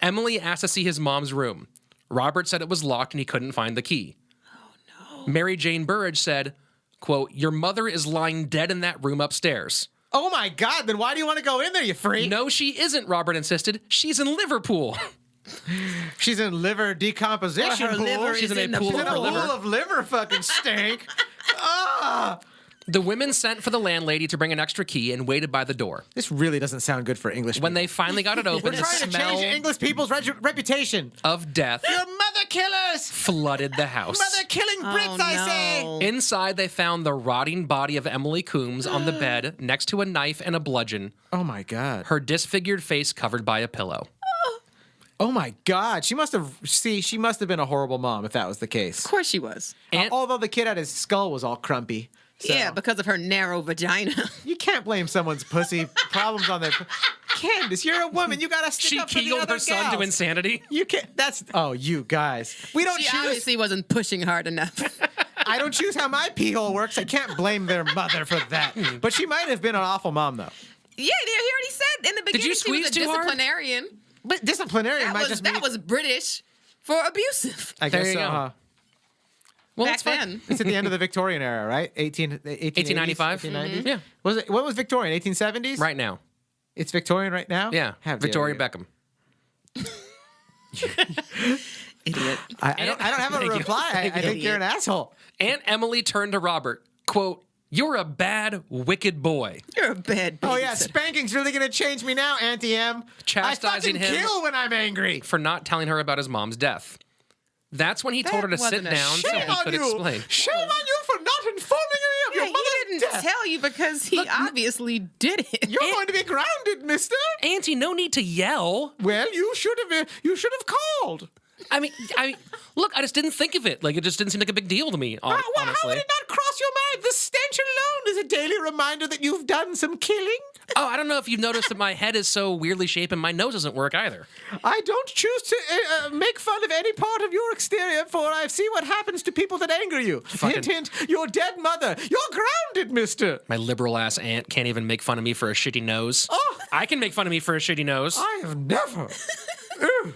Emily asked to see his mom's room. Robert said it was locked and he couldn't find the key. Oh, no. Mary Jane Burridge said, quote, your mother is lying dead in that room upstairs. Oh my God, then why do you want to go in there, you freak? No, she isn't, Robert insisted. She's in Liverpool. She's in liver decomposition Her pool. liver She's is in the in a pool. pool of liver fucking stank. Ah! The women sent for the landlady to bring an extra key and waited by the door. This really doesn't sound good for English When people. they finally got it open, We're the trying to smell change English people's reputation. of death You're mother killers! flooded the house. Mother killing Brits, I say! Inside, they found the rotting body of Emily Coombes on the bed next to a knife and a bludgeon, Oh my God. her disfigured face covered by a pillow. Oh my God. She must have been a horrible mom if that was the case. Of course she was. And- Although the kid had his skull was all crumpy. So Yeah, because of her narrow vagina. you can't blame someone's pussy problems on their. Candice, you're a woman. You gotta stick She up for the keeled other her son to gals. insanity. You can't. That's. Oh, you guys. We don't She choose. obviously wasn't pushing hard enough. I don't choose how my pee hole works. I can't blame their mother for that. But she might have been an awful mom, though. Yeah, he already said in the beginning you she was a squeeze too hard? disciplinarian. But disciplinarian might just That was British for abusive. I There guess you so. go. Huh? Well, Back it's fine. then. It's at the end of the Victorian era, right? 1895? 1890s? Yeah, Was it? What was Victorian? 1870s? right now. It's Victorian right now. Yeah, How dare Victoria you. Beckham. Idiot. I don't have a Thank you. reply. I think you're an asshole. Aunt Emily turned to Robert, quote, you're a bad, wicked boy. You're a bad Oh yeah, babysitter. spanking's really gonna change me now, Auntie M. Chastising I fucking him. kill when I'm angry. For not telling her about his mom's death. That's when he told her to sit wasn't a down so shame he could explain. Shame on you for not informing me of Yeah, your he mother's didn't death. tell you because he obviously did it. You're going to be grounded, mister. Auntie, no need to yell. Well, you should have called. I mean, look, I just didn't think of it. Like, it just didn't seem like a big deal to me, How would honestly. it not cross your mind? The stench alone is a daily reminder that you've done some killing. Oh, I don't know if you've noticed that my head is so weirdly shaped and my nose doesn't work either. I don't choose to make fun of any part of your exterior, for I see what happens to people that anger you. Fucking- Hint, hint, your dead mother. You're grounded, mister. My liberal ass aunt can't even make fun of me for a shitty nose. Oh. I can make fun of me for a shitty nose. I have never. Ugh.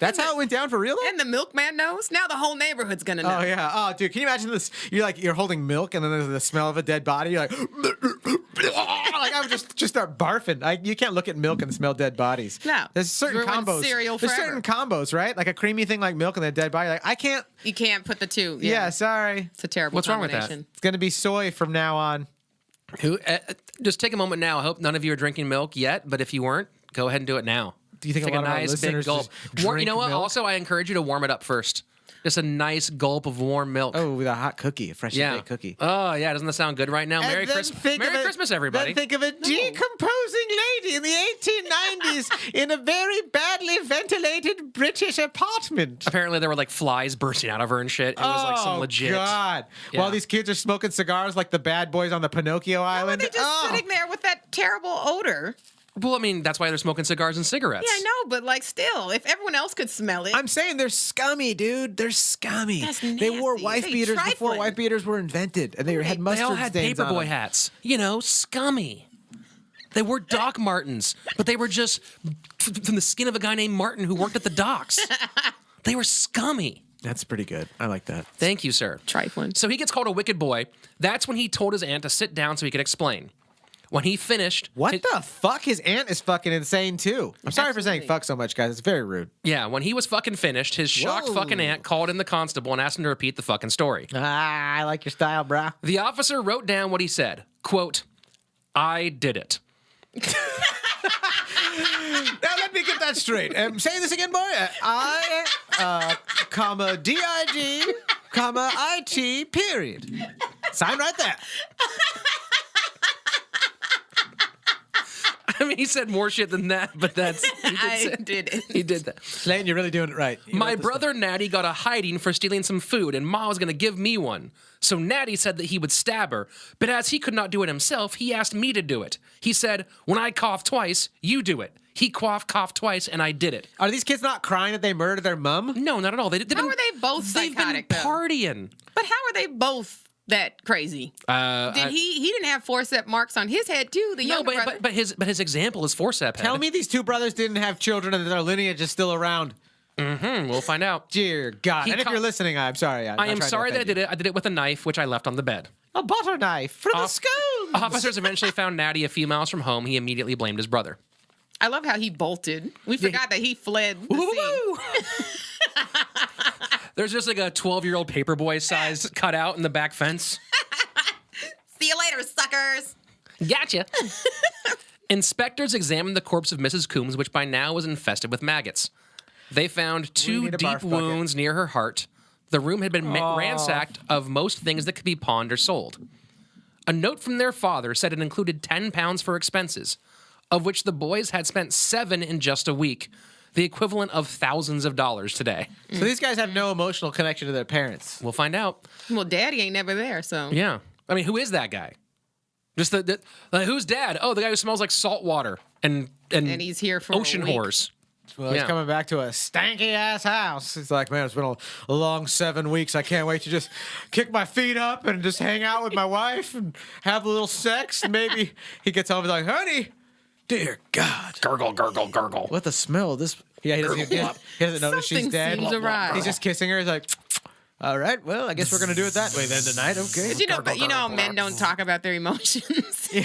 That's how it went down for real, though? And the milkman knows. Now the whole neighborhood's gonna know. Oh, yeah. Oh, dude, can you imagine this? You're holding milk, and then there's the smell of a dead body. You're like, like I would just start barfing. You can't look at milk and smell dead bodies. No. There's certain Ruin combos. cereal There's forever. certain combos, right? Like a creamy thing like milk and a dead body. Like, I can't. You can't put the two. Yeah, sorry. It's a terrible What's wrong with that? combination. It's going to be soy from now on. Just take a moment now. I hope none of you are drinking milk yet, but if you weren't, go ahead and do it now. Do you think Take a lot of our nice big listeners gulp? just You drink know what? milk? Also, I encourage you to warm it up first. Just a nice gulp of warm milk. Oh, with a hot cookie, a freshly yeah. baked cookie. Oh, yeah. Doesn't that sound good right now? Merry And then Christmas. think Merry of Christmas, everybody. Then think of a decomposing lady in the 1890s in a very badly ventilated British apartment. Apparently, there were like flies bursting out of her and shit. It was like some legit. God. Yeah. While these kids are smoking cigars like the bad boys on the Pinocchio Why were Island. they just sitting there with that terrible odor? Well, I mean, that's why they're smoking cigars and cigarettes. Yeah, I know, but like still, if everyone else could smell it. I'm saying they're scummy, dude. They're scummy. That's They wore nasty. wife They beaters before trifling. wife beaters were invented, and they had They mustard all had stains on paperboy them. hats. You know, scummy. They wore Doc Martens, but they were just from the skin of a guy named Martin who worked at the docks. They were scummy. That's pretty good. I like that. Thank you, sir. Trifling. So he gets called a wicked boy. That's when he told his aunt to sit down so he could explain. When he finished... What his- the fuck? His aunt is fucking insane too. I'm sorry for saying Absolutely. fuck so much, guys. It's very rude. Yeah, when he was fucking finished, his shocked Whoa. fucking aunt called in the constable and asked him to repeat the fucking story. Ah, I like your style, brah. The officer wrote down what he said. Quote, I did it. Now let me get that straight. Say this again, boy. Comma DID, comma IT, period. Sign right there. I mean, he said more shit than that, but that's... I did it. He did that. Slane, you're really doing it right. You My wrote this brother Natty got a hiding for stealing some food, and Ma was going to give me one. So Natty said that he would stab her, but as he could not do it himself, he asked me to do it. He said, when I cough twice, you do it. He coughed twice, and I did it. Are these kids not crying that they murdered their mum? No, not at all. They've How been, are they both they've been psychotic, though? partying. But how are they both that crazy. He didn't have forceps marks on his head too. The younger brother. but his example is forceps. Tell me these two brothers didn't have children and their lineage is still around. We'll find out. Dear God. And if you're listening, I'm sorry. I am sorry that I did it. I did it with a knife, which I left on the bed. A butter knife from the school. Officers eventually found Natty a few miles from home. He immediately blamed his brother. I love how he bolted. We forgot that he fled the scene. There's just like a 12-year-old paperboy size cut out in the back fence. See you later, suckers. Gotcha. Inspectors examined the corpse of Mrs. Coombes, which by now was infested with maggots. They found 2 deep wounds near her heart. The room had been ransacked of most things that could be pawned or sold. A note from their father said it included 10 pounds for expenses, of which the boys had spent 7 in just a week, the equivalent of thousands of dollars today. So these guys have no emotional connection to their parents. We'll find out. Well, Daddy ain't never there, so. Yeah. I mean, who is that guy? Just who's dad? Oh, the guy who smells like salt water and he's here for ocean a week. whores. Well, he's coming back to a stanky ass house. He's like, man, it's been a long 7 weeks. I can't wait to just kick my feet up and just hang out with my wife and have a little sex. And maybe he gets home and he's like, honey, dear God. Gurgle, gurgle, gurgle. What the smell of this? Yeah, he doesn't notice she's Something dead. seems awry. He's just kissing her. He's like, all right, well, I guess we're going to do it that way then tonight. Okay. But you know, men don't talk about their emotions. They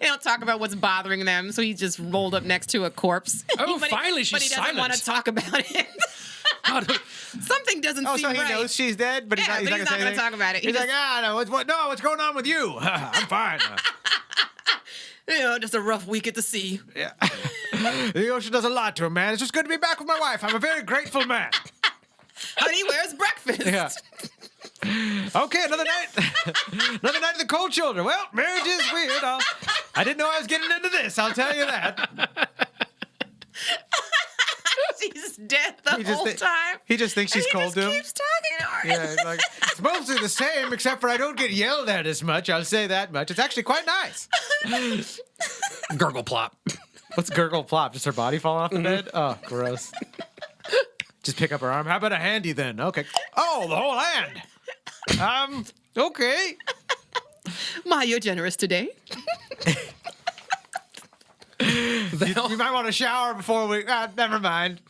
don't talk about what's bothering them, so he just rolled up next to a corpse. Oh, finally, she's But he doesn't silent. want to talk about it. Something doesn't seem so he right. knows she's dead, but he's not going to talk about it. He's like, no, what's going on with you? I'm fine. You know, just a rough week at the sea. Yeah. The ocean does a lot to a man. It's just good to be back with my wife. I'm a very grateful man. Honey, where's breakfast? Yeah. Okay, another night. Another night of the cold shoulder. Well, marriage is weird. I didn't know I was getting into this. I'll tell you that. She's dead the whole time. He just thinks she's cold to him. He just keeps talking to her. Yeah, it's like, it's mostly the same, except for I don't get yelled at as much. I'll say that much. It's actually quite nice. Gurgle plop. What's gurgle plop? Just her body falling off the bed? Oh, gross. Just pick up her arm. How about a handy then? Okay. Oh, the whole hand. Okay. Ma, you're generous today. You might want to shower before we... never mind.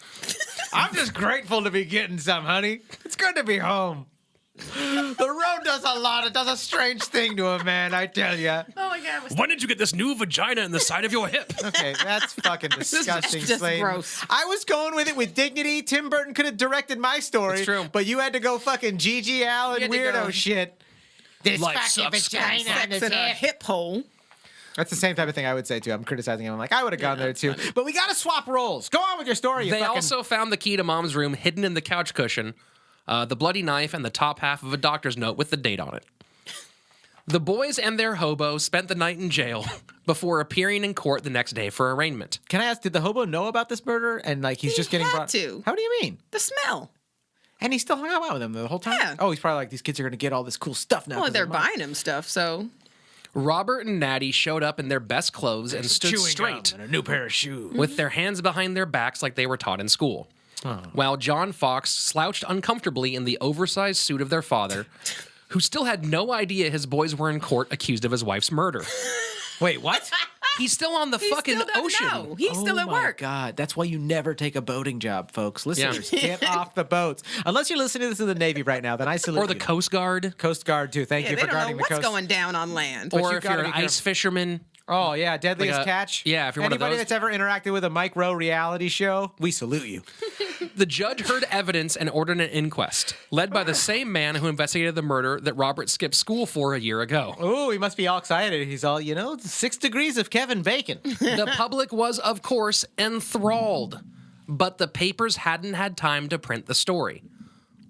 I'm just grateful to be getting some, honey. It's good to be home. The road does a lot. It does a strange thing to a man, I tell you. Oh, my God. When did you get this new vagina in the side of your hip? Okay, that's fucking disgusting, just Slaton. gross. I was going with it with dignity. Tim Burton could have directed my story. It's true. But you had to go fucking Gigi Allen had to weirdo go. shit. This Life fucking sucks. vagina on his Sex in a hip. hip hole. That's the same type of thing I would say, too. I'm criticizing him. I'm like, I would have gone there, too. But we got to swap roles. Go on with your story, you They fucking... also found the key to Mom's room hidden in the couch cushion, the bloody knife, and the top half of a doctor's note with the date on it. The boys and their hobo spent the night in jail before appearing in court the next day for arraignment. Can I ask, did the hobo know about this murder? And, like, he's just getting had brought... to. How do you mean? The smell. And he still hung out with him the whole time? Yeah. Oh, he's probably like, these kids are going to get all this cool stuff now. Well, 'cause they're mine. buying him stuff, so. Robert and Natty showed up in their best clothes and stood Chewing straight gum and a new pair of shoes. with their hands behind their backs like they were taught in school. While John Fox slouched uncomfortably in the oversized suit of their father, who still had no idea his boys were in court accused of his wife's murder. Wait, what? He's still on the He fucking still doesn't ocean. know. He's still at Oh my work. God, that's why you never take a boating job, folks. Listeners, get off the boats. Unless you're listening to this in the Navy right now, then I salute Or the you. Coast Guard. Coast Guard, too. Thank Yeah, you they for don't know guarding the what's coast. going down on land. Or you if gotta you're be an careful. ice fisherman. Oh, yeah, Deadliest Like a- Catch. yeah, if you're one of Anybody those. that's ever interacted with a Mike Rowe reality show, we salute you. The judge heard evidence and ordered an inquest, led by the same man who investigated the murder that Robert skipped school for a year ago. Oh, he must be all excited. He's all, 6 degrees of Kevin Bacon. The public was, of course, enthralled, but the papers hadn't had time to print the story.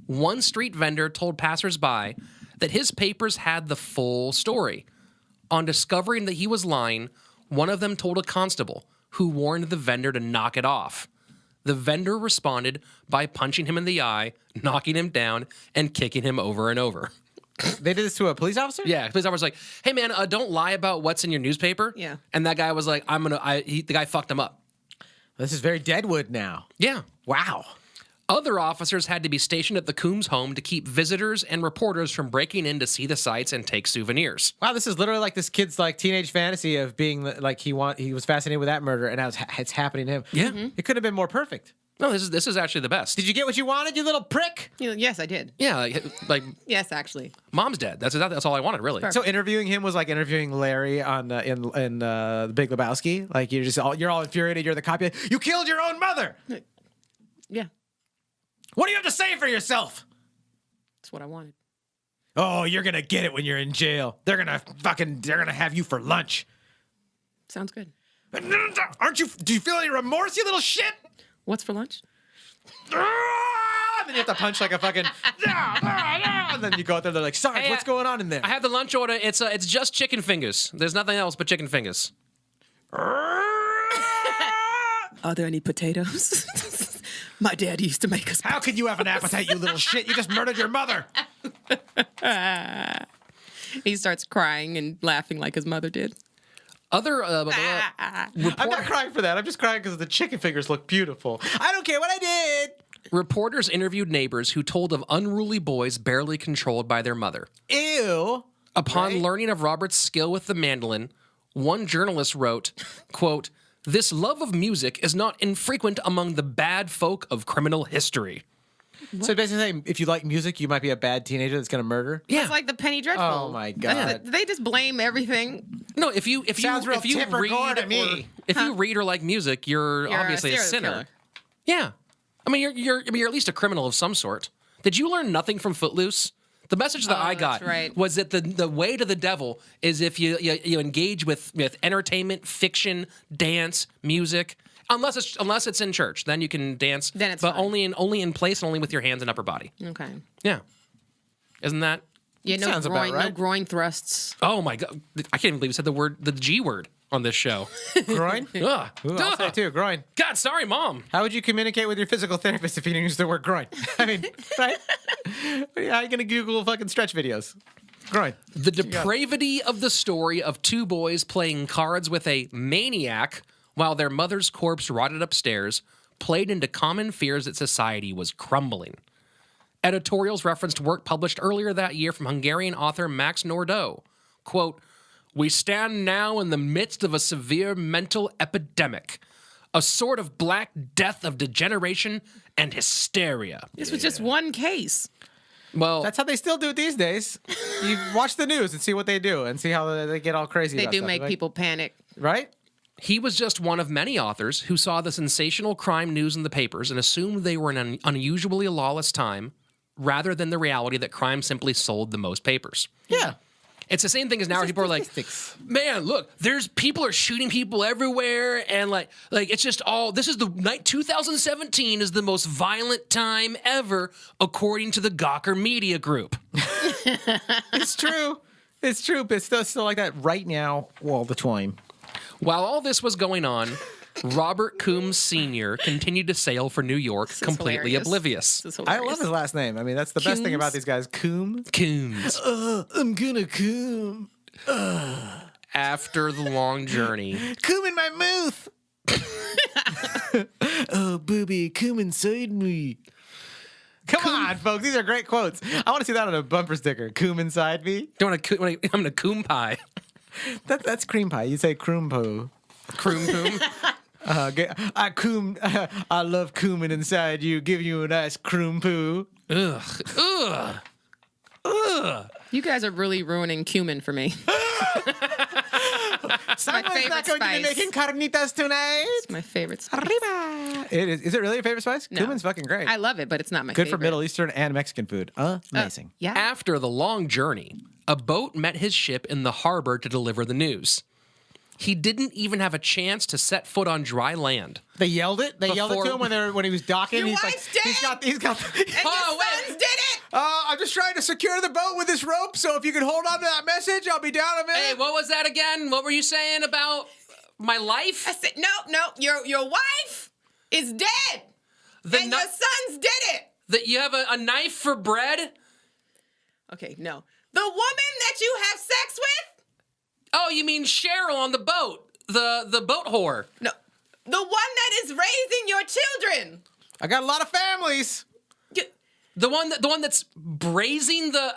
One street vendor told passersby that his papers had the full story. On discovering that he was lying, one of them told a constable, who warned the vendor to knock it off. The vendor responded by punching him in the eye, knocking him down, and kicking him over and over. They did this to a police officer? Yeah, police officer was like, "Hey man, don't lie about what's in your newspaper." Yeah. And that guy was like, the guy fucked him up. This is very Deadwood now. Yeah. Wow. Other officers had to be stationed at the Coombes home to keep visitors and reporters from breaking in to see the sights and take souvenirs. Wow, this is literally like this kid's like teenage fantasy of being like he was fascinated with that murder, and now it's happening to him. Yeah. It could have been more perfect. No, this is actually the best. Did you get what you wanted, you little prick? Yes, I did. Yeah, like Yes, actually. mom's dead. That's all I wanted, really. Perfect. So interviewing him was like interviewing Larry on in The Big Lebowski. Like you're all infuriated. You're the cop. You killed your own mother. Yeah, What do you have to say for yourself? that's what I wanted. Oh, you're gonna get it when you're in jail. They're gonna have you for lunch. Sounds good. Aren't you? Do you feel any remorse, you little shit? What's for lunch? And then you have to punch like a fucking. And then you go out there. They're like, Sarge, Hey, what's going on in there? I have the lunch order. It's just chicken fingers. There's nothing else but chicken fingers. Are there any potatoes? My dad used to make us. How can you have an appetite, you little shit? You just murdered your mother. He starts crying and laughing like his mother did. Other I'm not crying for that. I'm just crying because the chicken fingers look beautiful. I don't care what I did. reporters interviewed neighbors who told of unruly boys barely controlled by their mother. Ew. Upon learning of Robert's skill with the mandolin, one journalist wrote, quote, "This love of music is not infrequent among the bad folk of criminal history." So basically saying if you like music, you might be a bad teenager that's going to murder? Yeah. It's like the Penny Dreadful. Oh, my God. They just blame everything. No, if you Sounds real Tipper read Gore to or- me. if you read or like music, you're obviously a serial sinner. killer. Yeah. I mean, you're at least a criminal of some sort. Did you learn nothing from Footloose? The message that I got that's right. was that the way to the devil is if you engage with entertainment, fiction, dance, music. Unless it's in church, then you can dance. Then it's but fine. only in place and only with your hands and upper body. Okay. Yeah, isn't that? Yeah, no Sounds about groin, no right. groin thrusts. Oh my God! I can't even believe you said the G word on this show. Groin? Ugh. Ooh, I'll say it too, groin. God, sorry, Mom. How would you communicate with your physical therapist if you didn't use the word groin? I mean, right? How are you going to Google fucking stretch videos? Groin. The depravity of the story of two boys playing cards with a maniac while their mother's corpse rotted upstairs played into common fears that society was crumbling. Editorials referenced work published earlier that year from Hungarian author Max Nordau. Quote, "We stand now in the midst of a severe mental epidemic, a sort of black death of degeneration and hysteria." This was just one case. Well, That's how they still do it these days. You watch the news and see what they do and see how they get all crazy They about do stuff. make Like, people panic. Right? he was just one of many authors who saw the sensational crime news in the papers and assumed they were in an unusually lawless time, rather than the reality that crime simply sold the most papers. Yeah. It's the same thing as now where people are like, man, look, people are shooting people everywhere, and like it's just all, this is the night 2017 is the most violent time ever, according to the Gawker Media Group. It's true. It's true, but it's still like that right now all the time. While all this was going on, Robert Coombes Sr. continued to sail for New York, completely hilarious. oblivious. This is I hilarious. love his last name. I mean, that's the best thing Coombs? about these guys. Coombs. Coombes. I'm gonna coom. After the long journey, Coom in my mouth. Oh, booby, coom inside me. Come on, folks. These are great quotes. I want to see that on a bumper sticker. Coom inside me. I'm in a coom pie. That's cream pie. You say croom poo. Croom coom. I love cooming inside you. Give you a nice croom poo. Ugh. You guys are really ruining cumin for me. Someone's favorite not going to be spice. making carnitas tonight. It's my favorite spice. Arriba. It is. Is it really your favorite spice? No. Cumin's fucking great. I love it, but it's not my Good favorite. for Middle Eastern and Mexican food. Amazing. Yeah. After the long journey, a boat met his ship in the harbor to deliver the news. He didn't even have a chance to set foot on dry land. They yelled it. They yelled it Before- to him when he was docking. Your he's wife's like, he's got. And your sons did it! I'm just trying to secure the boat with this rope. So if you could hold on to that message, I'll be down a minute. Hey, what was that again? What were you saying about my life? I said, no, your wife is dead. The and nu- your sons did it. that you have a knife for bread? Okay, no. The woman that you have sex with? Oh, you mean Cheryl on the boat? The boat whore. No. The one that is raising your children. I got a lot of families. The one that's brazing the.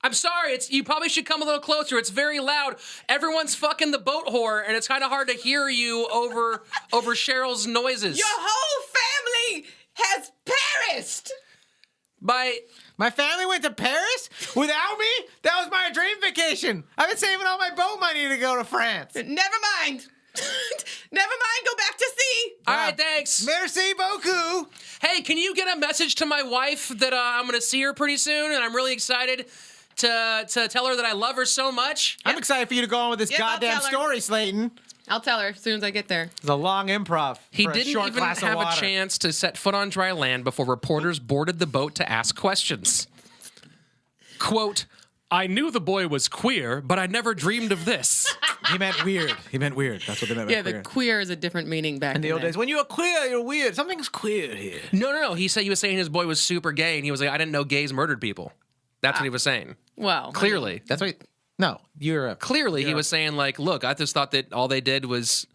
I'm sorry. You probably should come a little closer. It's very loud. Everyone's fucking the boat whore, and it's kind of hard to hear you over Cheryl's noises. Your whole family has perished. My family went to Paris without me? That was my dream vacation. I've been saving all my boat money to go to France. Never mind. Never mind. Go back to sea. All right, thanks. Merci beaucoup. Hey, can you get a message to my wife that I'm going to see her pretty soon, and I'm really excited to tell her that I love her so much? I'm excited for you to go on with this Yep, I'll goddamn tell her. story, Slaton. I'll tell her as soon as I get there. It's a long improv. He for a didn't short even glass of have a water. chance to set foot on dry land before reporters boarded the boat to ask questions. Quote, I knew the boy was queer, but I never dreamed of this. He meant weird. That's what they meant by Yeah, queer. the queer is a different meaning back In the old then. days, when you're queer, you're weird. Something's queer here. No. He was saying his boy was super gay, and he was like, I didn't know gays murdered people. That's what he was saying. Well, Clearly. That's what. No, you're a. Clearly, he was saying, like, look, I just thought that all they did was,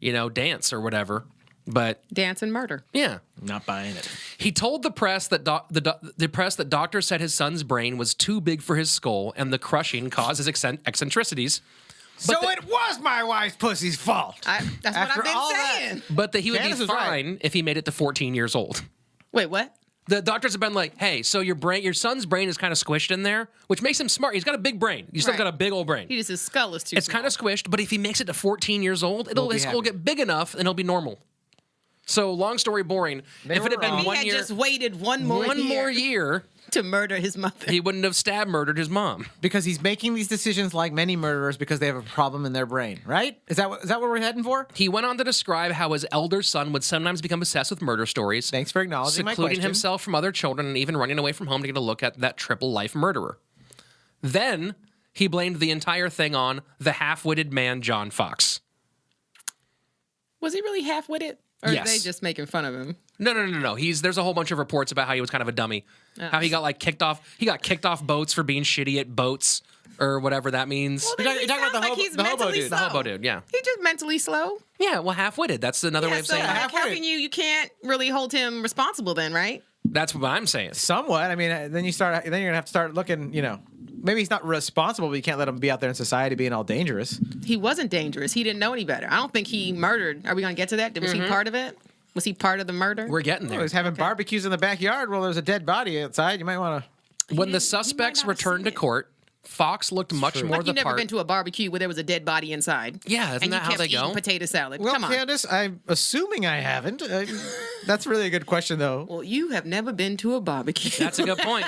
dance or whatever. But, dance and murder. yeah. Not buying it. He told the press that the press that doctors said his son's brain was too big for his skull, and the crushing caused his eccentricities. So it was my wife's pussy's fault. That's what After I've been all that- saying. But that he would Candice be was right. fine if he made it to 14 years old. Wait, what? The doctors have been like, hey, so your son's brain is kind of squished in there, which makes him smart. He's got a big brain. He's still Right. got a big old brain. His skull is too It's small. kind of squished, but if he makes it to 14 years old, his be skull will happy. get big enough and he'll be normal. So, long story boring. They If it had were been wrong. He 1 had year, just waited one more year, to murder his mother. he wouldn't have murdered his mom. Because he's making these decisions like many murderers because they have a problem in their brain, right? Is that what we're heading for? He went on to describe how his elder son would sometimes become obsessed with murder stories, Thanks for acknowledging my secluding question. himself from other children and even running away from home to get a look at that triple life murderer. Then he blamed the entire thing on the half-witted man John Fox. Was he really half-witted? Or Yes. are they just making fun of him? No. There's a whole bunch of reports about how he was kind of a dummy. How he got kicked off. He got kicked off boats for being shitty at boats or whatever that means. Well, You're talking about sounds the like hobo- he's the hobo mentally dude. slow. The hobo dude, yeah. He's just mentally slow. Yeah, well, half-witted. That's another way Yeah, of so saying like, it. how half-witted. can you can't really hold him responsible then, right? That's what I'm saying. Somewhat. I mean, then you're gonna have to start looking. Maybe he's not responsible, but you can't let him be out there in society being all dangerous. He wasn't dangerous. He didn't know any better. I don't think he murdered. Are we going to get to that? Was he part of it? Was he part of the murder? We're getting He there. was having barbecues in the backyard while there's a dead body outside. You might want to. When the didn't- suspects you might not have returned to seen it. court, Fox looked much more Like the you never part. been to a barbecue where there was a dead body inside. Yeah, isn't and that you how kept they eating go? potato salad. Well, Come on. Candice, I'm assuming I haven't. That's really a good question, though. Well, you have never been to a barbecue. That's a good point.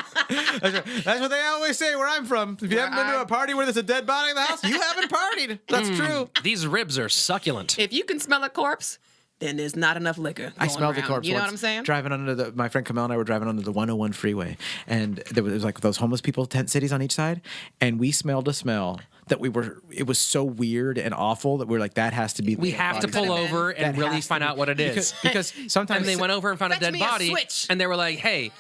That's what they always say where I'm from. If you haven't been to a party where there's a dead body in the house, you haven't partied. That's true. These ribs are succulent. If you can smell a corpse, then there's not enough liquor. I going smelled the around. corpse. You know once, what I'm saying? Driving under my friend Kamel and I were driving under the 101 freeway, and there was like those homeless people, tent cities on each side, and we smelled a smell that it was so weird and awful that we were like, that has to be. We have to pull over and That really has to find be- out what it is. because sometimes And they went over and found a Fetch dead me a body, switch. and they were like, "Hey,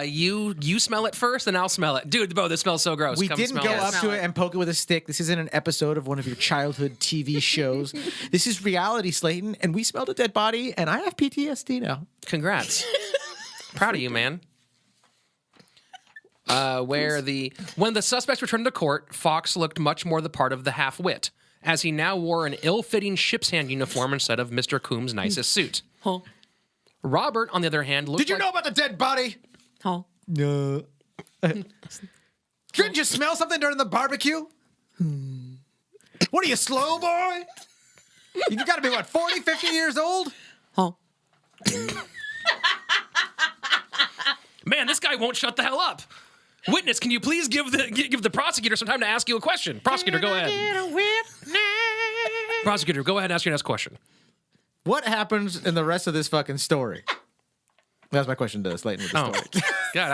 you smell it first, and I'll smell it, dude. Bro, this smells so gross. We Come didn't smell go it." up to it and poke it with a stick. This isn't an episode of one of your childhood TV shows. This is reality, Slaton. And we smelled a dead body, and I have PTSD now. Congrats, proud of you, man. When the suspects returned to court, Fox looked much more the part of the half-wit, as he now wore an ill-fitting ship's hand uniform instead of Mr. Coombs' nicest suit. Huh? Robert, on the other hand, looked Did you like know about the dead body? Huh? No. Didn't you smell something during the barbecue? What are you, slow boy? You got to be, 40, 50 years old? Huh? Man, this guy won't shut the hell up. Witness, can you please give the prosecutor some time to ask you a question? Prosecutor, go ahead. Prosecutor, go ahead and ask your next question. What happens in the rest of this fucking story? That's my question to Slaton with the Oh, story. God,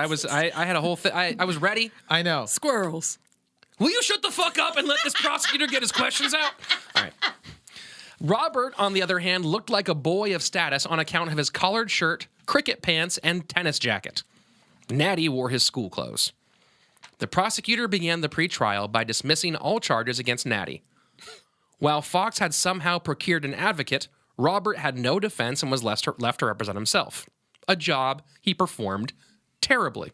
I had a whole thing. I was ready. I know. Squirrels. Will you shut the fuck up and let this prosecutor get his questions out? All right. Robert, on the other hand, looked like a boy of status on account of his collared shirt, cricket pants, and tennis jacket. Natty wore his school clothes. The prosecutor began the pretrial by dismissing all charges against Natty. While Fox had somehow procured an advocate, Robert had no defense and was left to represent himself. A job he performed terribly.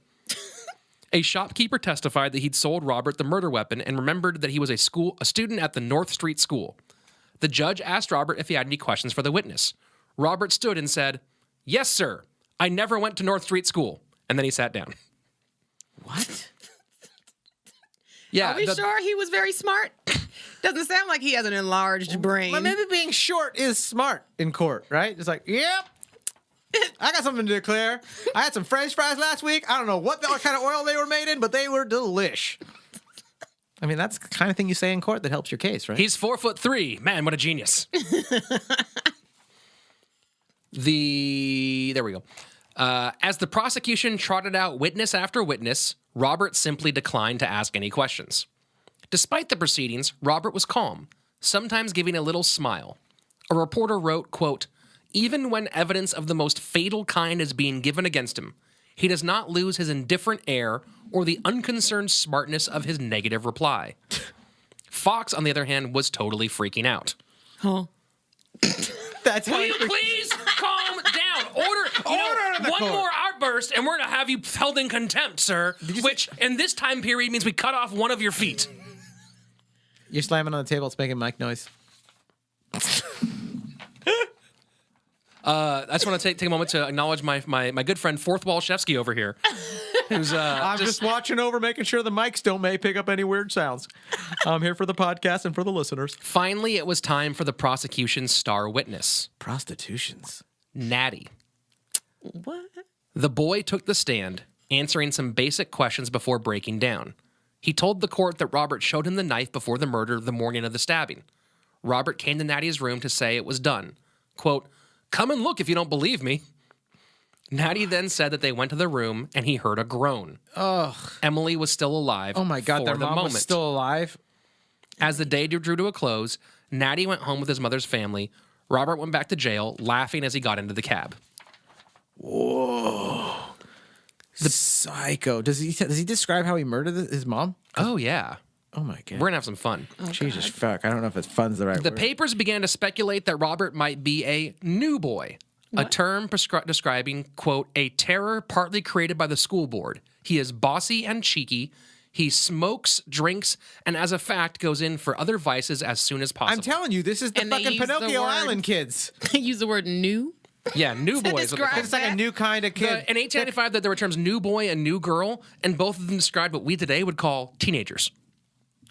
A shopkeeper testified that he'd sold Robert the murder weapon and remembered that he was a student at the North Street School. The judge asked Robert if he had any questions for the witness. Robert stood and said, "Yes, sir. I never went to North Street School." And then he sat down. What? Yeah. Are we sure he was very smart? Doesn't sound like he has an enlarged brain. Well, maybe being short is smart in court, right? It's like, yep. I got something to declare. I had some French fries last week. I don't know what kind of oil they were made in, but they were delish. I mean, that's the kind of thing you say in court that helps your case, right? He's 4'3". Man, what a genius. There we go. As the prosecution trotted out witness after witness, Robert simply declined to ask any questions. Despite the proceedings, Robert was calm, sometimes giving a little smile. A reporter wrote, quote, "Even when evidence of the most fatal kind is being given against him, he does not lose his indifferent air or the unconcerned smartness of his negative reply." Fox, on the other hand, was totally freaking out. Huh? That's how Will you please calm down? Order one more outburst, and we're going to have you held in contempt, sir. Which, in this time period, means we cut off one of your feet. You're slamming on the table. It's making mic noise. I just want to take a moment to acknowledge my good friend Fourth Wall Shefsky over here. Who's I'm just watching over, making sure the mics don't pick up any weird sounds. I'm here for the podcast and for the listeners. Finally, it was time for the prosecution's star witness, Prostitutions. Natty. What? The boy took the stand, answering some basic questions before breaking down. He told the court that Robert showed him the knife before the murder the morning of the stabbing. Robert came to Natty's room to say it was done. Quote, "Come and look if you don't believe me." Natty then said that they went to the room and he heard a groan. Ugh. Emily was still alive. Oh my God, for their the mom moment. was still alive? As the day drew to a close, Natty went home with his mother's family. Robert went back to jail, laughing as he got into the cab. Whoa. The psycho. Does he describe how he murdered his mom? Oh, yeah. Oh my God. We're going to have some fun. Jesus fuck. I don't know if it's fun's the right The word. papers began to speculate that Robert might be a new boy, a term describing, quote, a terror partly created by the school board. He is bossy and cheeky. He smokes, drinks, and as a fact, goes in for other vices as soon as possible. I'm telling you, this is the And they fucking use the Pinocchio word- Island kids. Use the word new. Yeah, new boy is what they call describe it. It's like a new kind of kid. In 1895, there were terms new boy and new girl, and both of them described what we today would call teenagers.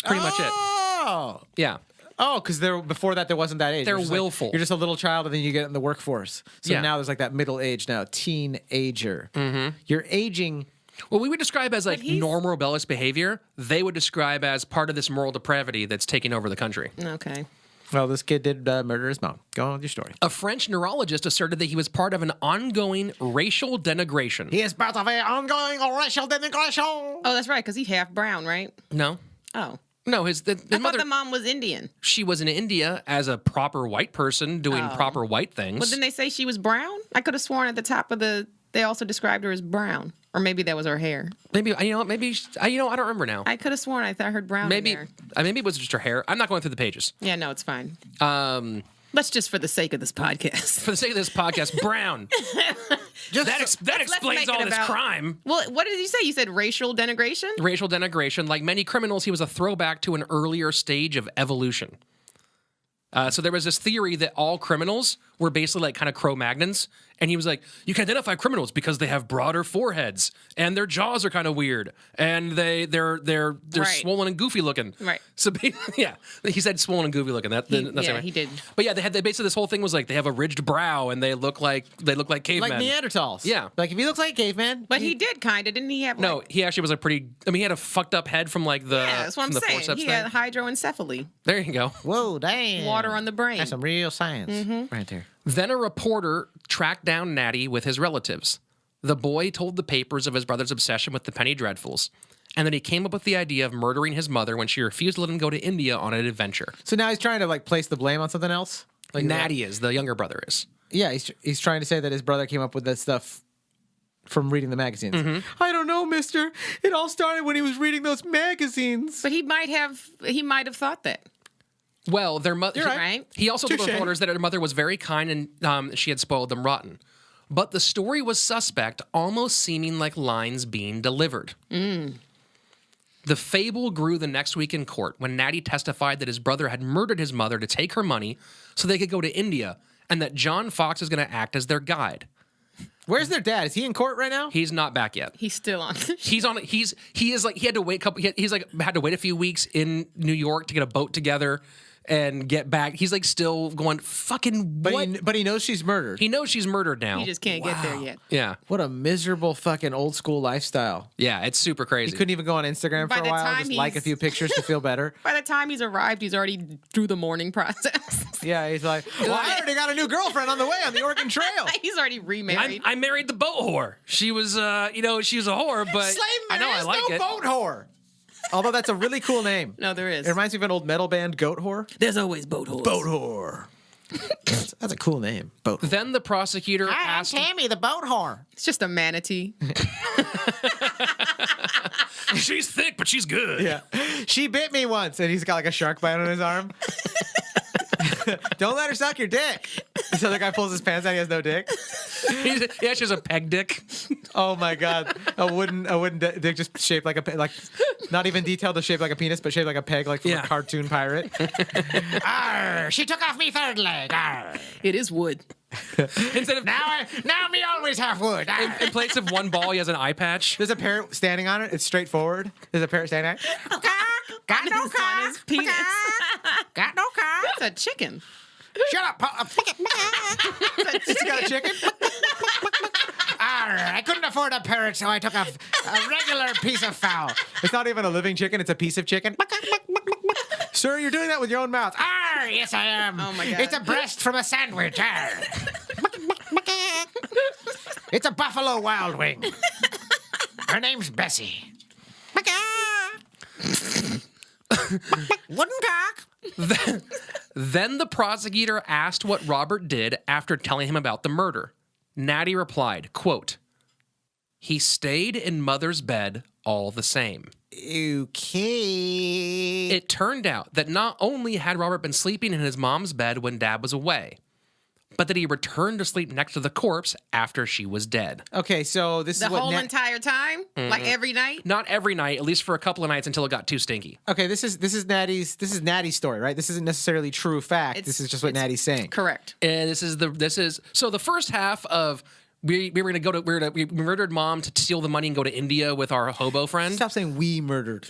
Pretty much it. Oh. Yeah. Oh, because before that there wasn't that age. They're You're just like- willful. you're just a little child, and then you get in the workforce. So Yeah. now there's like that middle age now, teenager. Mm-hmm. You're aging. What we would describe as like he's- normal rebellious behavior, they would describe as part of this moral depravity that's taking over the country. Okay. Well, this kid did murder his mom. Go on with your story. A French neurologist asserted that he was part of an ongoing racial denigration. He is part of an ongoing racial denigration. Oh, that's right, because he's half brown, right? No. Oh. No, his I mother, thought the mom was Indian. she was in India as a proper white person doing proper white things. But didn't they say she was brown? I could have sworn at the top of they also described her as brown. Or maybe that was her hair. Maybe, I don't remember now. I could have sworn I heard brown Maybe, in there. maybe it was just her hair. I'm not going through the pages. Yeah, no, it's fine. For Let's just for the sake of this podcast. the sake of this podcast, brown. That explains make all it this about- crime. Well, what did you say? You said racial denigration? Racial denigration. Like many criminals, he was a throwback to an earlier stage of evolution. So there was this theory that all criminals were basically like kind of Cro-Magnons. And he was like, you can identify criminals because they have broader foreheads and their jaws are kind of weird and they're Right. swollen and goofy looking. Right. So yeah, he said swollen and goofy looking. That's Yeah, right. he did. But yeah, they basically this whole thing was like they have a ridged brow and they look like cavemen. Like Neanderthals. Yeah. Like if he looks like a caveman. But he did kind of, didn't he have No, he actually was a pretty. I mean, he had a fucked up head from like the. Yeah, that's what I'm from the saying. forceps He thing. had hydroencephaly, There you go. Whoa, damn. water on the brain. That's some real science right there. Then a reporter tracked down Natty with his relatives. The boy told the papers of his brother's obsession with the Penny Dreadfuls, and then he came up with the idea of murdering his mother when she refused to let him go to India on an adventure. So now he's trying to like place the blame on something else. Like Natty is the younger brother is. Yeah, he's trying to say that his brother came up with that stuff from reading the magazines. Mm-hmm. I don't know, mister. It all started when he was reading those magazines. But he might have thought that. Well, their mother. You're right. He also told Touche. reporters that her mother was very kind and she had spoiled them rotten. But the story was suspect, almost seeming like lines being delivered. The fable grew the next week in court when Natty testified that his brother had murdered his mother to take her money so they could go to India, and that John Fox is going to act as their guide. Where's their dad? Is he in court right now? He's not back yet. He's still on. He had to wait had to wait a few weeks in New York to get a boat together and get back. He's like still going fucking what? But he knows she's murdered. He knows she's murdered now. He just can't get there yet. Yeah. What a miserable fucking old school lifestyle. Yeah, it's super crazy. He couldn't even go on Instagram By for a the while, time just like a few pictures to feel better. By the time he's arrived, he's already through the mourning process. Yeah, he's like, well, I already got a new girlfriend on the way on the Oregon Trail. He's already remarried. I married the boat whore. She was, she was a whore, but Slaton, I know there I is like no it. boat whore. Although that's a really cool name. No, there is. It reminds me of an old metal band, Goat Whore. There's always boat holes. Boat Whore. That's a cool name. Boat Whore. Then the prosecutor asked. Tammy, the boat whore. It's just a manatee. She's thick, but she's good. Yeah. She bit me once, and he's got like a shark bite on his arm. Don't let her suck your dick. This other guy pulls his pants out, he has no dick. Yeah, she has a peg dick. Oh my god. A wooden dick just shaped like a, like, not even detailed to shape like a penis, but shaped like a peg, like from Yeah. a cartoon pirate. Arr, she took off me third leg. Arr. It is wood. Instead of Now me always have wood. Arr. in place of one ball, he has an eye patch. There's a parrot standing on it. It's straightforward. There's a parrot standing on it. Got no On his cock. penis. Got no cock. That's a chicken. Shut up. It's got a chicken. Arr, I couldn't afford a parrot, so I took a regular piece of fowl. It's not even a living chicken. It's a piece of chicken. Sir, you're doing that with your own mouth. Arr, yes, I am. Oh, my God. It's a breast from a sandwich. Arr. It's a Buffalo Wild Wing. Her name's Bessie. Wooden cock. Then the prosecutor asked what Robert did after telling him about the murder. Natty replied, quote, "He stayed in mother's bed all the same." Okay. It turned out that not only had Robert been sleeping in his mom's bed when Dad was away, but that he returned to sleep next to the corpse after she was dead. Okay, so this The is what whole entire time? Mm-hmm. Like every night? Not every night, at least for a couple of nights until it got too stinky. Okay, this is Natty's story, right? This isn't necessarily true fact. This is just what Natty's saying. Correct. And so the first half of we murdered mom to steal the money and go to India with our hobo friend. Stop saying we murdered.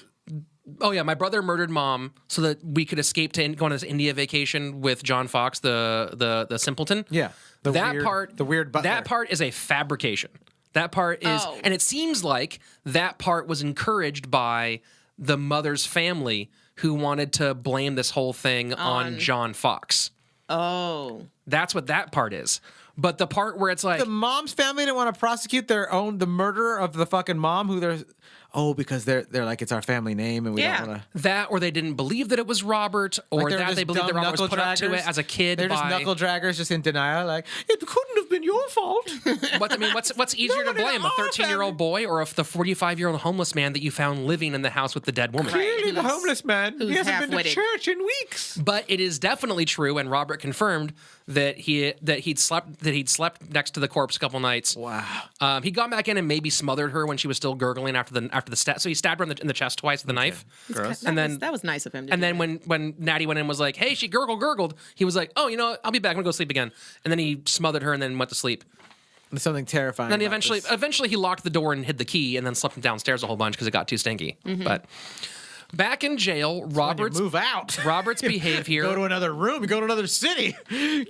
Oh yeah, my brother murdered mom so that we could escape to go on this India vacation with John Fox, the simpleton. Yeah, the weird butler. That part is a fabrication. That part is, Oh. and it seems like that part was encouraged by the mother's family who wanted to blame this whole thing on John Fox. Oh. That's what that part is. But the part where it's like The mom's family didn't want to prosecute the murderer of the fucking mom who they're because they're like it's our family name and we Yeah. don't want to. that, or they didn't believe that it was Robert, or that they believed that Robert was put up to it as a kid. They're just knuckle draggers, just in denial. Like it couldn't have been your fault. What's easier to one in blame, a our 13-year-old boy or the 45-year-old homeless man that you found living in the house with the dead woman? Clearly, the homeless man. He who's hasn't been to half-witted. church in weeks. But it is definitely true, and Robert confirmed that he'd slept next to the corpse a couple nights. Wow. He got back in and maybe smothered her when she was still gurgling after the stab. So he stabbed her in the chest twice with a knife. Gross. That was nice of him to And do then that. when Natty went in and was like, "Hey, she gurgled," he was like, "Oh, you know what? I'll be back. I'm gonna go sleep again." And then he smothered her and then went to sleep. There's something terrifying. And then about eventually he locked the door and hid the key and then slept downstairs a whole bunch because it got too stinky. But back in jail, this. Robert's Move out. Robert's behavior. Go to another room. Go to another city.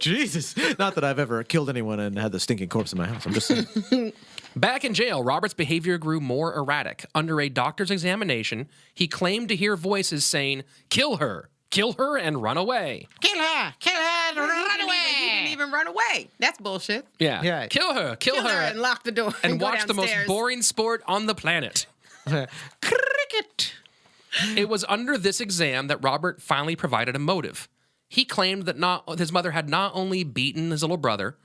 Jesus. Not that I've ever killed anyone and had the stinking corpse in my house. I'm just saying. Back in jail, Robert's behavior grew more erratic. Under a doctor's examination, he claimed to hear voices saying, kill her, and run away." Kill her and run He didn't even run away. That's bullshit. Yeah. Yeah. Kill her, Kill her and lock the door. and go watch the most downstairs. boring sport on the planet. Cricket. It was under this exam that Robert finally provided a motive. He claimed that his mother had not only beaten his little brother,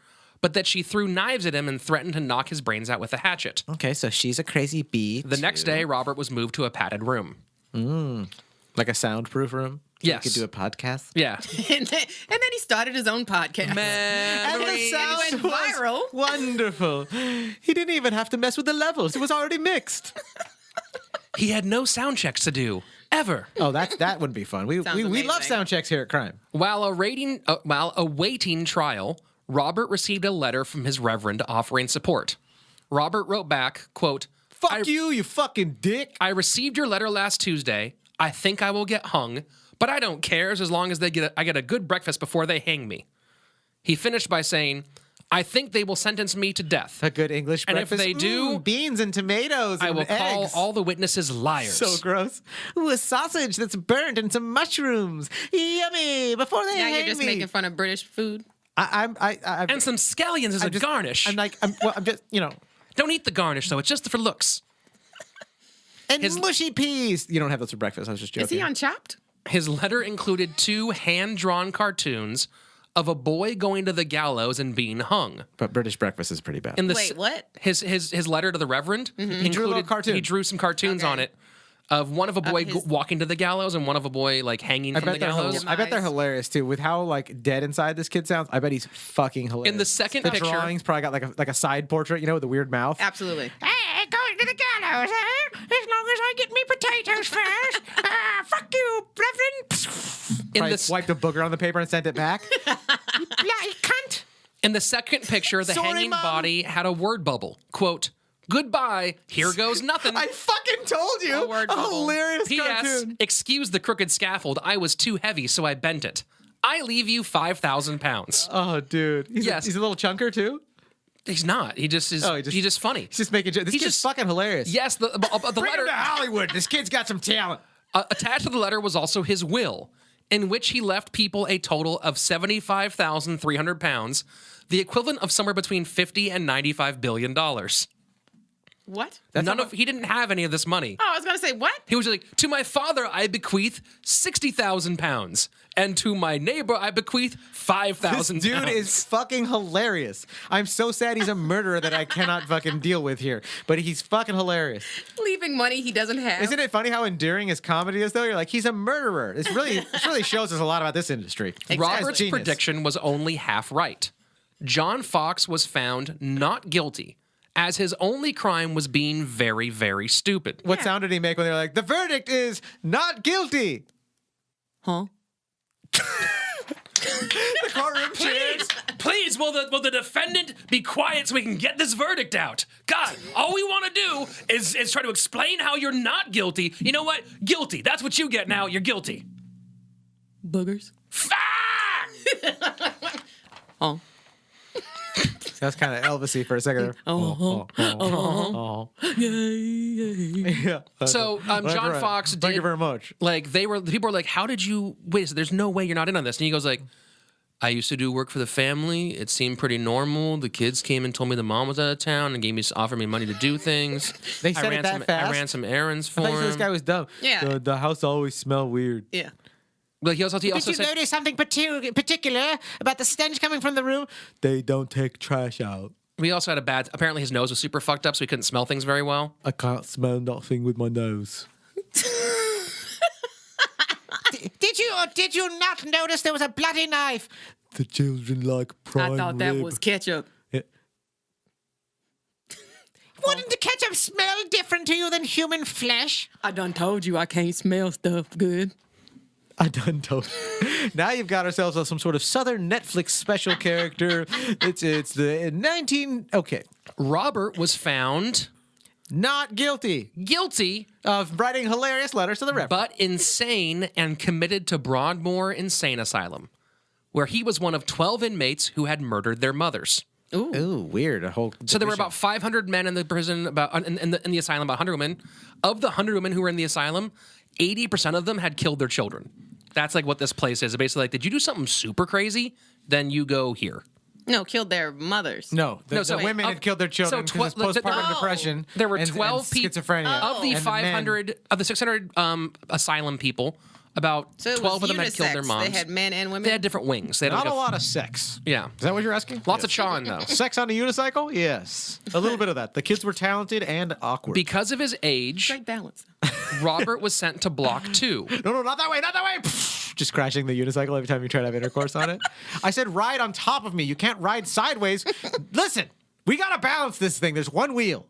but that she threw knives at him and threatened to knock his brains out with a hatchet. Okay, so she's a crazy bee. The next day, Robert was moved to a padded room. Like a soundproof room. Yes. He could do a podcast. Yeah. And then he started his own podcast. And the sound went viral. was wonderful. He didn't even have to mess with the levels. It was already mixed. He had no sound checks to do, ever. Oh, that would be fun. We love amazing. sound checks here at CRiiiME. While awaiting trial, Robert received a letter from his reverend offering support. Robert wrote back, quote, Fuck you fucking dick. I received your letter last Tuesday. I think I will get hung, but I don't care as long as I get a good breakfast before they hang me. He finished by saying, I think they will sentence me to death. A good English And breakfast. if they do, beans and tomatoes I and will call eggs. all the witnesses liars. So gross. Ooh, a sausage that's burnt and some mushrooms. Yummy. Before they Now hang you're just me. making fun of British food. And some scallions as a garnish. I'm just, Don't eat the garnish, though. It's just for looks. and mushy peas. You don't have those for breakfast. I was just joking. Is he on Chopped? His letter included 2 hand-drawn cartoons of a boy going to the gallows and being hung. But British breakfast is pretty bad. Wait, what? His letter to the Reverend He drew a little cartoon. He drew some cartoons on it of one of a boy walking to the gallows and one of a boy like hanging from the gallows. I bet they're hilarious too. With how like dead inside this kid sounds, I bet he's fucking hilarious. In the second the picture- drawings probably got like a side portrait, with the weird mouth. Absolutely. Hey, going to the gallows, eh? As long as I get me potatoes first. Fuck you, Reverend. In Probably the wiped a booger on the paper and sent it back. You bloody cunt. In the second picture, the Sorry, hanging Mom. body had a word bubble. Quote, goodbye, here goes nothing. I fucking told you. A word bubble. Hilarious P.S. cartoon. Excuse the crooked scaffold. I was too heavy, so I bent it. I leave you 5,000 pounds. Oh, dude. He's Yes. he's a little chunker too. He's not. He just is. Oh, he's just funny. He's just making. This He's kid's just- fucking hilarious. Yes, the Bring him letter to Hollywood. This kid's got some talent. attached to the letter was also his will, in which he left people a total of 75,300 pounds, the equivalent of somewhere between $50 and $95 billion. What? He didn't have any of this money. Oh, I was going to say, what? He was like, to my father, I bequeath 60,000 pounds. And to my neighbor, I bequeath 5,000 This dude pounds. is fucking hilarious. I'm so sad he's a murderer that I cannot fucking deal with here. But he's fucking hilarious. Leaving money he doesn't have. Isn't it funny how endearing his comedy is, though? You're like, he's a murderer. This really shows us a lot about this industry. Robert's Genius. prediction was only half right. John Fox was found not guilty, as his only crime was being very, very stupid. What sound did he make when they were like, the verdict is not guilty? Huh? The courtroom cheers. Please, will the defendant be quiet so we can get this verdict out? God, all we want to do is try to explain how you're not guilty. You know what? Guilty. That's what you get now. You're guilty. Boogers. Fuck! Oh. That's kind of Elvis-y for a second. Yeah. So John Fox did. Thank you very much. Like the people were like, "How did you wait? So there's no way you're not in on this." And he goes like, "I used to do work for the family. It seemed pretty normal. The kids came and told me the mom was out of town and offered me money to do things. They said it that fast? I ran some errands for I thought you said him. this guy was dumb. Yeah. The house always smelled weird. Yeah. But he also Did you said, notice something particular about the stench coming from the room? They don't take trash out. we also had a bad. Apparently, his nose was super fucked up, so he couldn't smell things very well. I can't smell nothing with my nose. Did you not notice there was a bloody knife? The children like prime I thought that rib. was ketchup. Yeah. Wouldn't the ketchup smell different to you than human flesh? I done told you I can't smell stuff good. I done told. Now you've got ourselves some sort of Southern Netflix special character. It's the 19. Okay, Robert was found not guilty guilty, of writing hilarious letters to the Reverend. but insane and committed to Broadmoor Insane Asylum, where he was one of 12 inmates who had murdered their mothers. Ooh, weird. A whole. So there were about 500 men in the prison, in the asylum, about 100 women. Of the 100 women who were in the asylum, 80% of them had killed their children. That's like what this place is. Basically, like, did you do something super crazy? Then you go here. No, killed their mothers. No, the so women of- had killed their children so because tw- of postpartum oh. depression. There were and 12 people schizophrenia. of the And 500 of the 600 asylum people. About So it 12 was of them had killed their unisex. moms. They had men and women. They had different wings. They had Not like a lot of sex. Yeah. Is that what you're asking? Lots of Sean though. Sex on a unicycle? Yes. A little bit of that. The kids were talented and awkward. Because of his age, Great balance. Robert was sent to Block 2. no, not that way, not that way. just crashing the unicycle every time you try to have intercourse on it. I said ride on top of me. You can't ride sideways. Listen, we got to balance this thing. There's one wheel.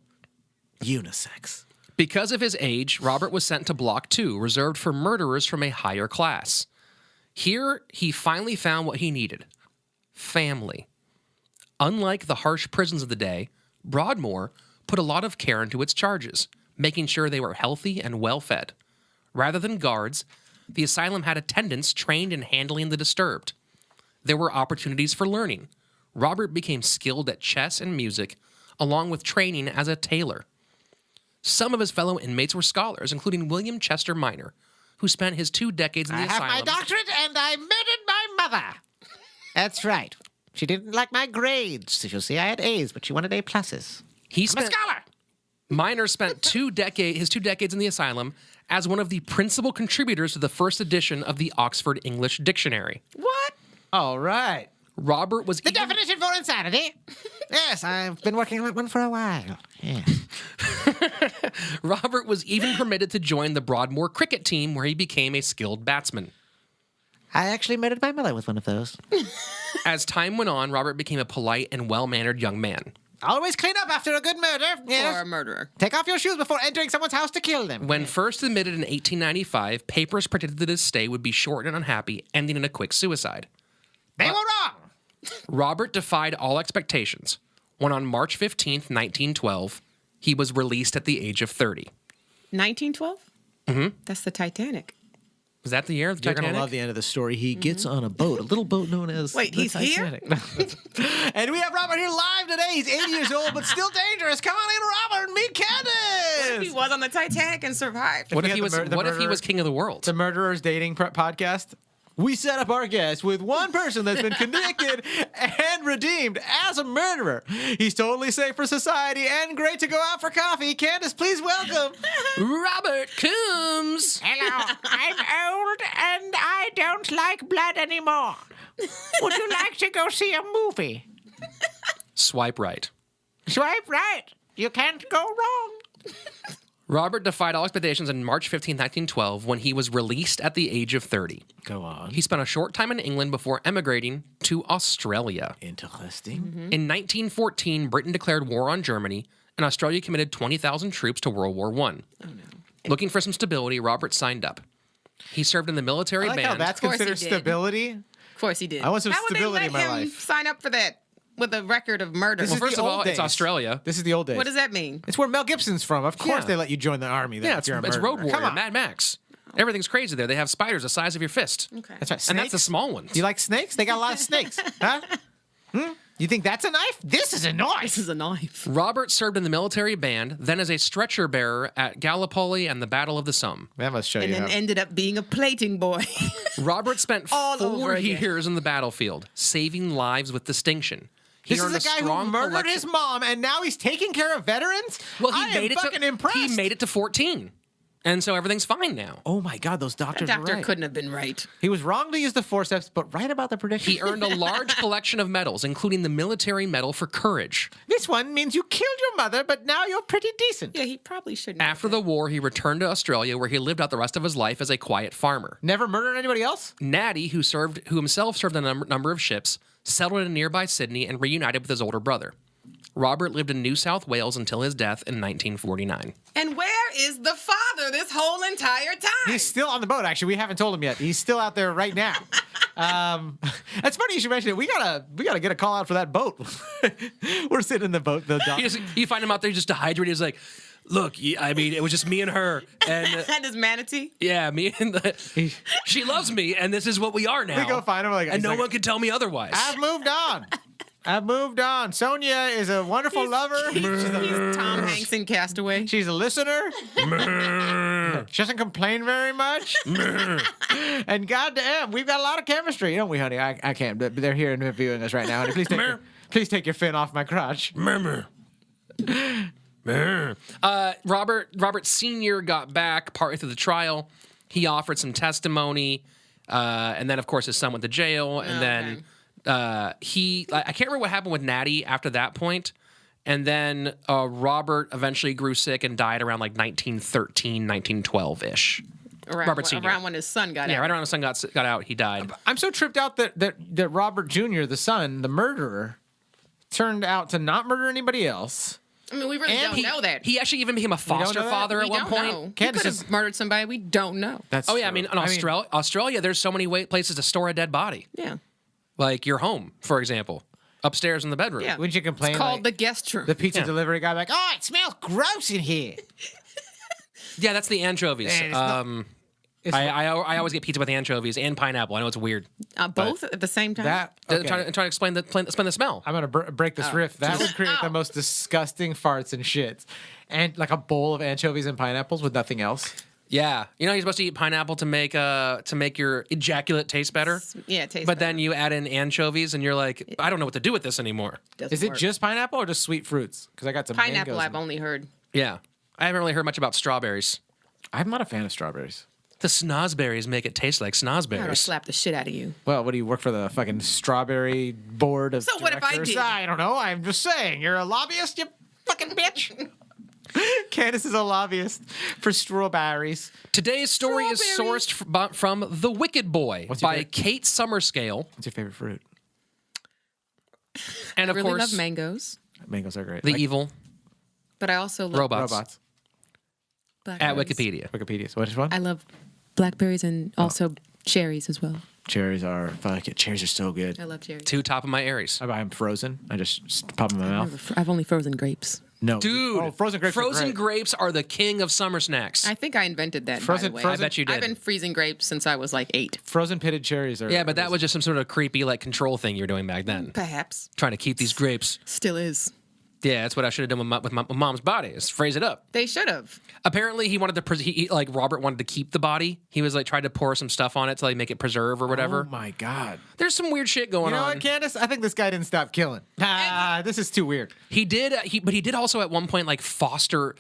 Unisex. Because of his age, Robert was sent to Block 2, reserved for murderers from a higher class. Here, he finally found what he needed. Family. Unlike the harsh prisons of the day, Broadmoor put a lot of care into its charges, making sure they were healthy and well-fed. Rather than guards, the asylum had attendants trained in handling the disturbed. There were opportunities for learning. Robert became skilled at chess and music, along with training as a tailor. Some of his fellow inmates were scholars, including William Chester Minor, who spent his 2 decades in the asylum. I have my doctorate and I murdered my mother. That's right. She didn't like my grades. You'll see I had A's, but she wanted A pluses. I'm a scholar. Minor spent his 2 decades in the asylum as one of the principal contributors to the first edition of the Oxford English Dictionary. What? All right. Robert was The definition for insanity. Yes, I've been working on that one for a while. Yes. Robert was even permitted to join the Broadmoor cricket team, where he became a skilled batsman. I actually murdered my mother with one of those. As time went on, Robert became a polite and well-mannered young man. Always clean up after a good murder. Yes. Or a murderer. Take off your shoes before entering someone's house to kill them. When first admitted in 1895, papers predicted that his stay would be short and unhappy, ending in a quick suicide. They were wrong. Robert defied all expectations when on March 15th, 1912, he was released at the age of 30. 1912? Mm-hmm. That's the Titanic. Was that the year of the You're Titanic? going to love the end of the story. He gets on a boat, a little boat known as Wait, the he's here? Titanic. And we have Robert here live today. He's 80 years old, but still dangerous. Come on in, Robert, and meet Candice. What if he was on the Titanic and survived? What we if he had was? the What if he murderer- was king of the world? The Murderers Dating Podcast. We set up our guest with one person that's been convicted and redeemed as a murderer. He's totally safe for society and great to go out for coffee. Candice, please welcome. Robert Coombes. Hello, I'm old and I don't like blood anymore. Would you like to go see a movie? Swipe right. Swipe right. You can't go wrong. Robert defied all expectations on March 15, 1912, when he was released at the age of 30. Go on. He spent a short time in England before emigrating to Australia. Interesting. In 1914, Britain declared war on Germany, and Australia committed 20,000 troops to World War I. Looking for some stability, Robert signed up. He served in the military I like how band. that's course he considered did. stability. Of course he did. I want some How would stability they in let my him life. sign up for that with a record of murder? This Well, is first the of old all, it's days. Australia. This is the old days. What does that mean? It's where Mel Gibson's from. Of course Yeah. they let you join the army. Yeah, it's you're a Road murderer. Warrior, Come on. Mad Max. Everything's crazy there. They have spiders the size of your fist. Okay. That's right. Snakes? And that's the small ones. Do you like snakes? They got a lot of snakes. Huh? You think that's a knife? This is a knife. This is a knife. Robert served in the military band, then as a stretcher bearer at Gallipoli and the Battle of the Somme. That must show And you then how. ended up being a plating boy. Robert spent All 4 over again. years in the battlefield, saving lives with distinction. He This is earned a guy who strong murdered collection- his mom, and now he's taking care of veterans? Well, he I made am it fucking to impressed. He made it to 14, and so everything's fine now. Oh my God, those The doctors were doctor right. couldn't have been right. He was wrong to use the forceps, but right about the prediction. He earned a large collection of medals, including the Military Medal for Courage. This one means you killed your mother, but now you're pretty decent. Yeah, he probably shouldn't. After the war, he returned to Australia, where he lived out the rest of his life as a quiet farmer. Never murdered anybody else? Natty, who himself served on a number of ships, settled in nearby Sydney and reunited with his older brother. Robert lived in New South Wales until his death in 1949. And where is the father this whole entire time? He's still on the boat, actually. We haven't told him yet. He's still out there right now. That's funny you should mention it. We gotta get a call out for that boat. We're sitting in the boat. You find him out there just dehydrated. He's like, look, I mean, it was just me and her. And And his manatee. yeah, me and she loves me, and this is what we are now. We go find him. and he's no like, one can tell me otherwise. I've moved on. I've moved on. Sonia is a wonderful lover. He's Tom Hanks in Castaway. She's a listener. She doesn't complain very much. And goddamn, we've got a lot of chemistry, don't we, honey? I can't. But they're here interviewing us right now. Honey. Please take your fin off my crotch. Robert Sr. got back partway through the trial. He offered some testimony, and then, of course, his son went to jail. And then I can't remember what happened with Natty after that point. And then Robert eventually grew sick and died around like 1913, 1912-ish. Robert Sr. Around when his son got out. Yeah, right around the son got out, he died. I'm so tripped out that Robert Jr., the son, the murderer, turned out to not murder anybody else. I mean, we really don't know that. He actually even became a foster father at one point. Know. He Candice could have murdered somebody. We don't know. That's Oh yeah, true. I mean, in Australia, there's so many places to store a dead body. Yeah. Like your home, for example, upstairs in the bedroom. Yeah. Wouldn't you complain? It's called like, the guest room. the pizza delivery guy, like, oh, it smells gross in here. Yeah, that's the anchovies. I always get pizza with anchovies and pineapple. I know it's weird. Both at the same time? Okay. Trying to explain the smell. I'm gonna break this riff. That would create the most disgusting farts and shits, and like a bowl of anchovies and pineapples with nothing else. Yeah, you know you're supposed to eat pineapple to make your ejaculate taste better. Yeah, it tastes But better. then you add in anchovies, and you're like, I don't know what to do with this anymore. Doesn't Is it work. just pineapple or just sweet fruits? Because I got some pineapple? mangoes I've only heard. Yeah, I haven't really heard much about strawberries. I'm not a fan of strawberries. The snozberries make it taste like I would snozberries. slap the shit out of you. Well, what do you work for, the fucking strawberry board of So what if I directors? did? I don't know. I'm just saying. You're a lobbyist, you fucking bitch. Candice is a lobbyist for strawberries. Today's story is sourced from The Wicked Boy What's your by favorite? Kate Summerscale. What's your favorite fruit? And I of really course, love mangoes, Mangoes are great. the Like evil but I also love robots, at blackberries. Wikipedia. Wikipedia. So what is one? I love blackberries and also cherries as well. Cherries are cherries are so good. I love cherries. Two top of my Aries. I buy them frozen. I just pop them in my mouth. I've only frozen grapes. No, Dude, oh, frozen grapes. Frozen grapes are the king of summer snacks. I think I invented that. Frozen- by the way. I bet you did. I've been freezing grapes since I was like 8. Frozen pitted cherries are. Yeah, but that was just some sort of creepy like control thing you were doing back then. Perhaps. Trying to keep these grapes. Still is. Yeah, that's what I should have done with my mom's body. Is phrase it up. They should have. Apparently, he wanted to like Robert wanted to keep the body. He was like tried to pour some stuff on it to like make it preserve or whatever. Oh my god. There's some weird shit going You know on. what, Candice? I think this guy didn't stop killing. This is too weird. He did, but he did also at one point like foster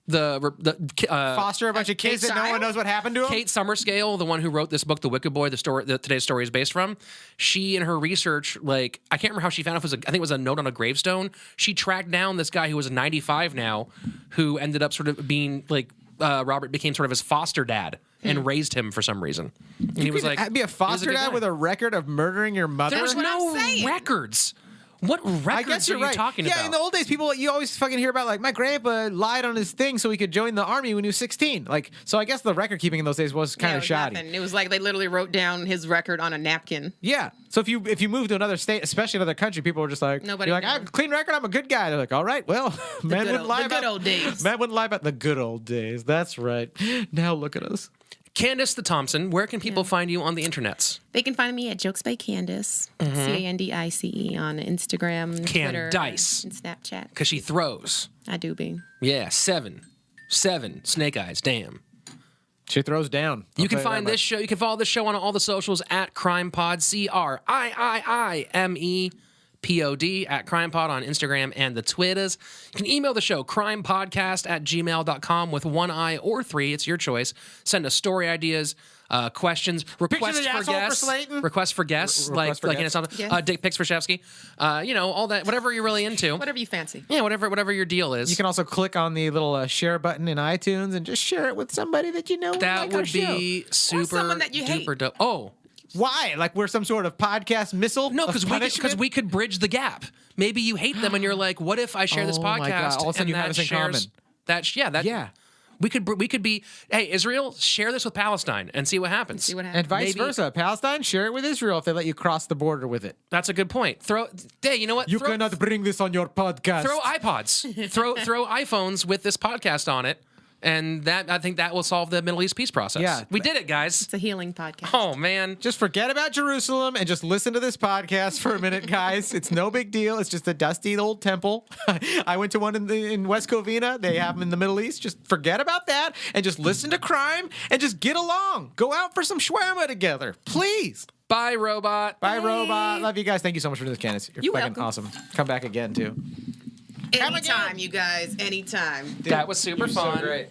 Foster a bunch of kids that no one knows what happened to them. Kate Summerscale, the one who wrote this book, The Wicked Boy, the story that today's story is based from. She, in her research, like I can't remember how she found out. I think it was a note on a gravestone. She tracked down this guy who was 95 now, who ended up sort of being like Robert became sort of his foster dad and raised him for some reason. And he was like, be a foster dad with a record of murdering your mother. There's what I'm no saying. records. What records I guess are you're you right. talking yeah, about? in the old days, you always fucking hear about like my grandpa lied on his thing so he could join the army when he was 16. Like, so I guess the record keeping in those days was kind of shoddy. Nothing. It was like they literally wrote down his record on a napkin. Yeah. So if you move to another state, especially another country, people are just like, Nobody you're like, I knows. have a clean record. I'm a good guy. They're like, all right, well, man good wouldn't old- lie the about good old days. Man wouldn't lie about the good old days. That's right. Now look at us. Candice the Thompson, where can people find you on the internets? They can find me at Jokes by Candice, Candice on Instagram, Twitter, Candice. and Snapchat. Because she throws. I do be. Yeah, seven snake eyes. Damn. She throws down. You can find this show. You can follow this show on all the socials at CRiiiME CRiiiMEPOD at CRiiiMPod on Instagram and the Twitters. You can email the show crimepodcast@gmail.com with 1 I or 3. It's your choice. Send us story ideas, questions, requests the for asshole for guests, Slaton. requests for guests, Requests for like guests. Candice Thompson, Yes. dick pics for Shefsky, all that, whatever you're really into. Whatever you fancy. Yeah, whatever your deal is. You can also click on the little share button in iTunes and just share it with somebody that you know. that like our would be super someone that you hate. duper dope. Oh. Why? Like we're some sort of podcast missile? No, of because punishment? we could bridge the gap. Maybe you hate them and you're like, what if I share this Oh my God, podcast all of a sudden and you have that us in shares common. Yeah. We could be, hey, Israel, share this with Palestine and see what happens. See what happens. And vice Maybe- versa. Palestine, share it with Israel if they let you cross the border with it. That's a good point. Hey, you know what? You throw, cannot bring this on your podcast. throw iPods, throw iPhones with this podcast on it, and I think that will solve the Middle East peace process. Yeah. We did it, guys. It's a healing podcast. Oh man. Just forget about Jerusalem and just listen to this podcast for a minute, guys. It's no big deal. It's just a dusty old temple. I went to one in West Covina. They have them in the Middle East. Just forget about that and just listen to crime and just get along. Go out for some shawarma together, please. Bye, robot. Bye, robot. Love you guys. Thank you so much for doing this, Candice. You're fucking welcome. awesome. Come back again, too. Anytime, you guys. Anytime. That was super fun. Great.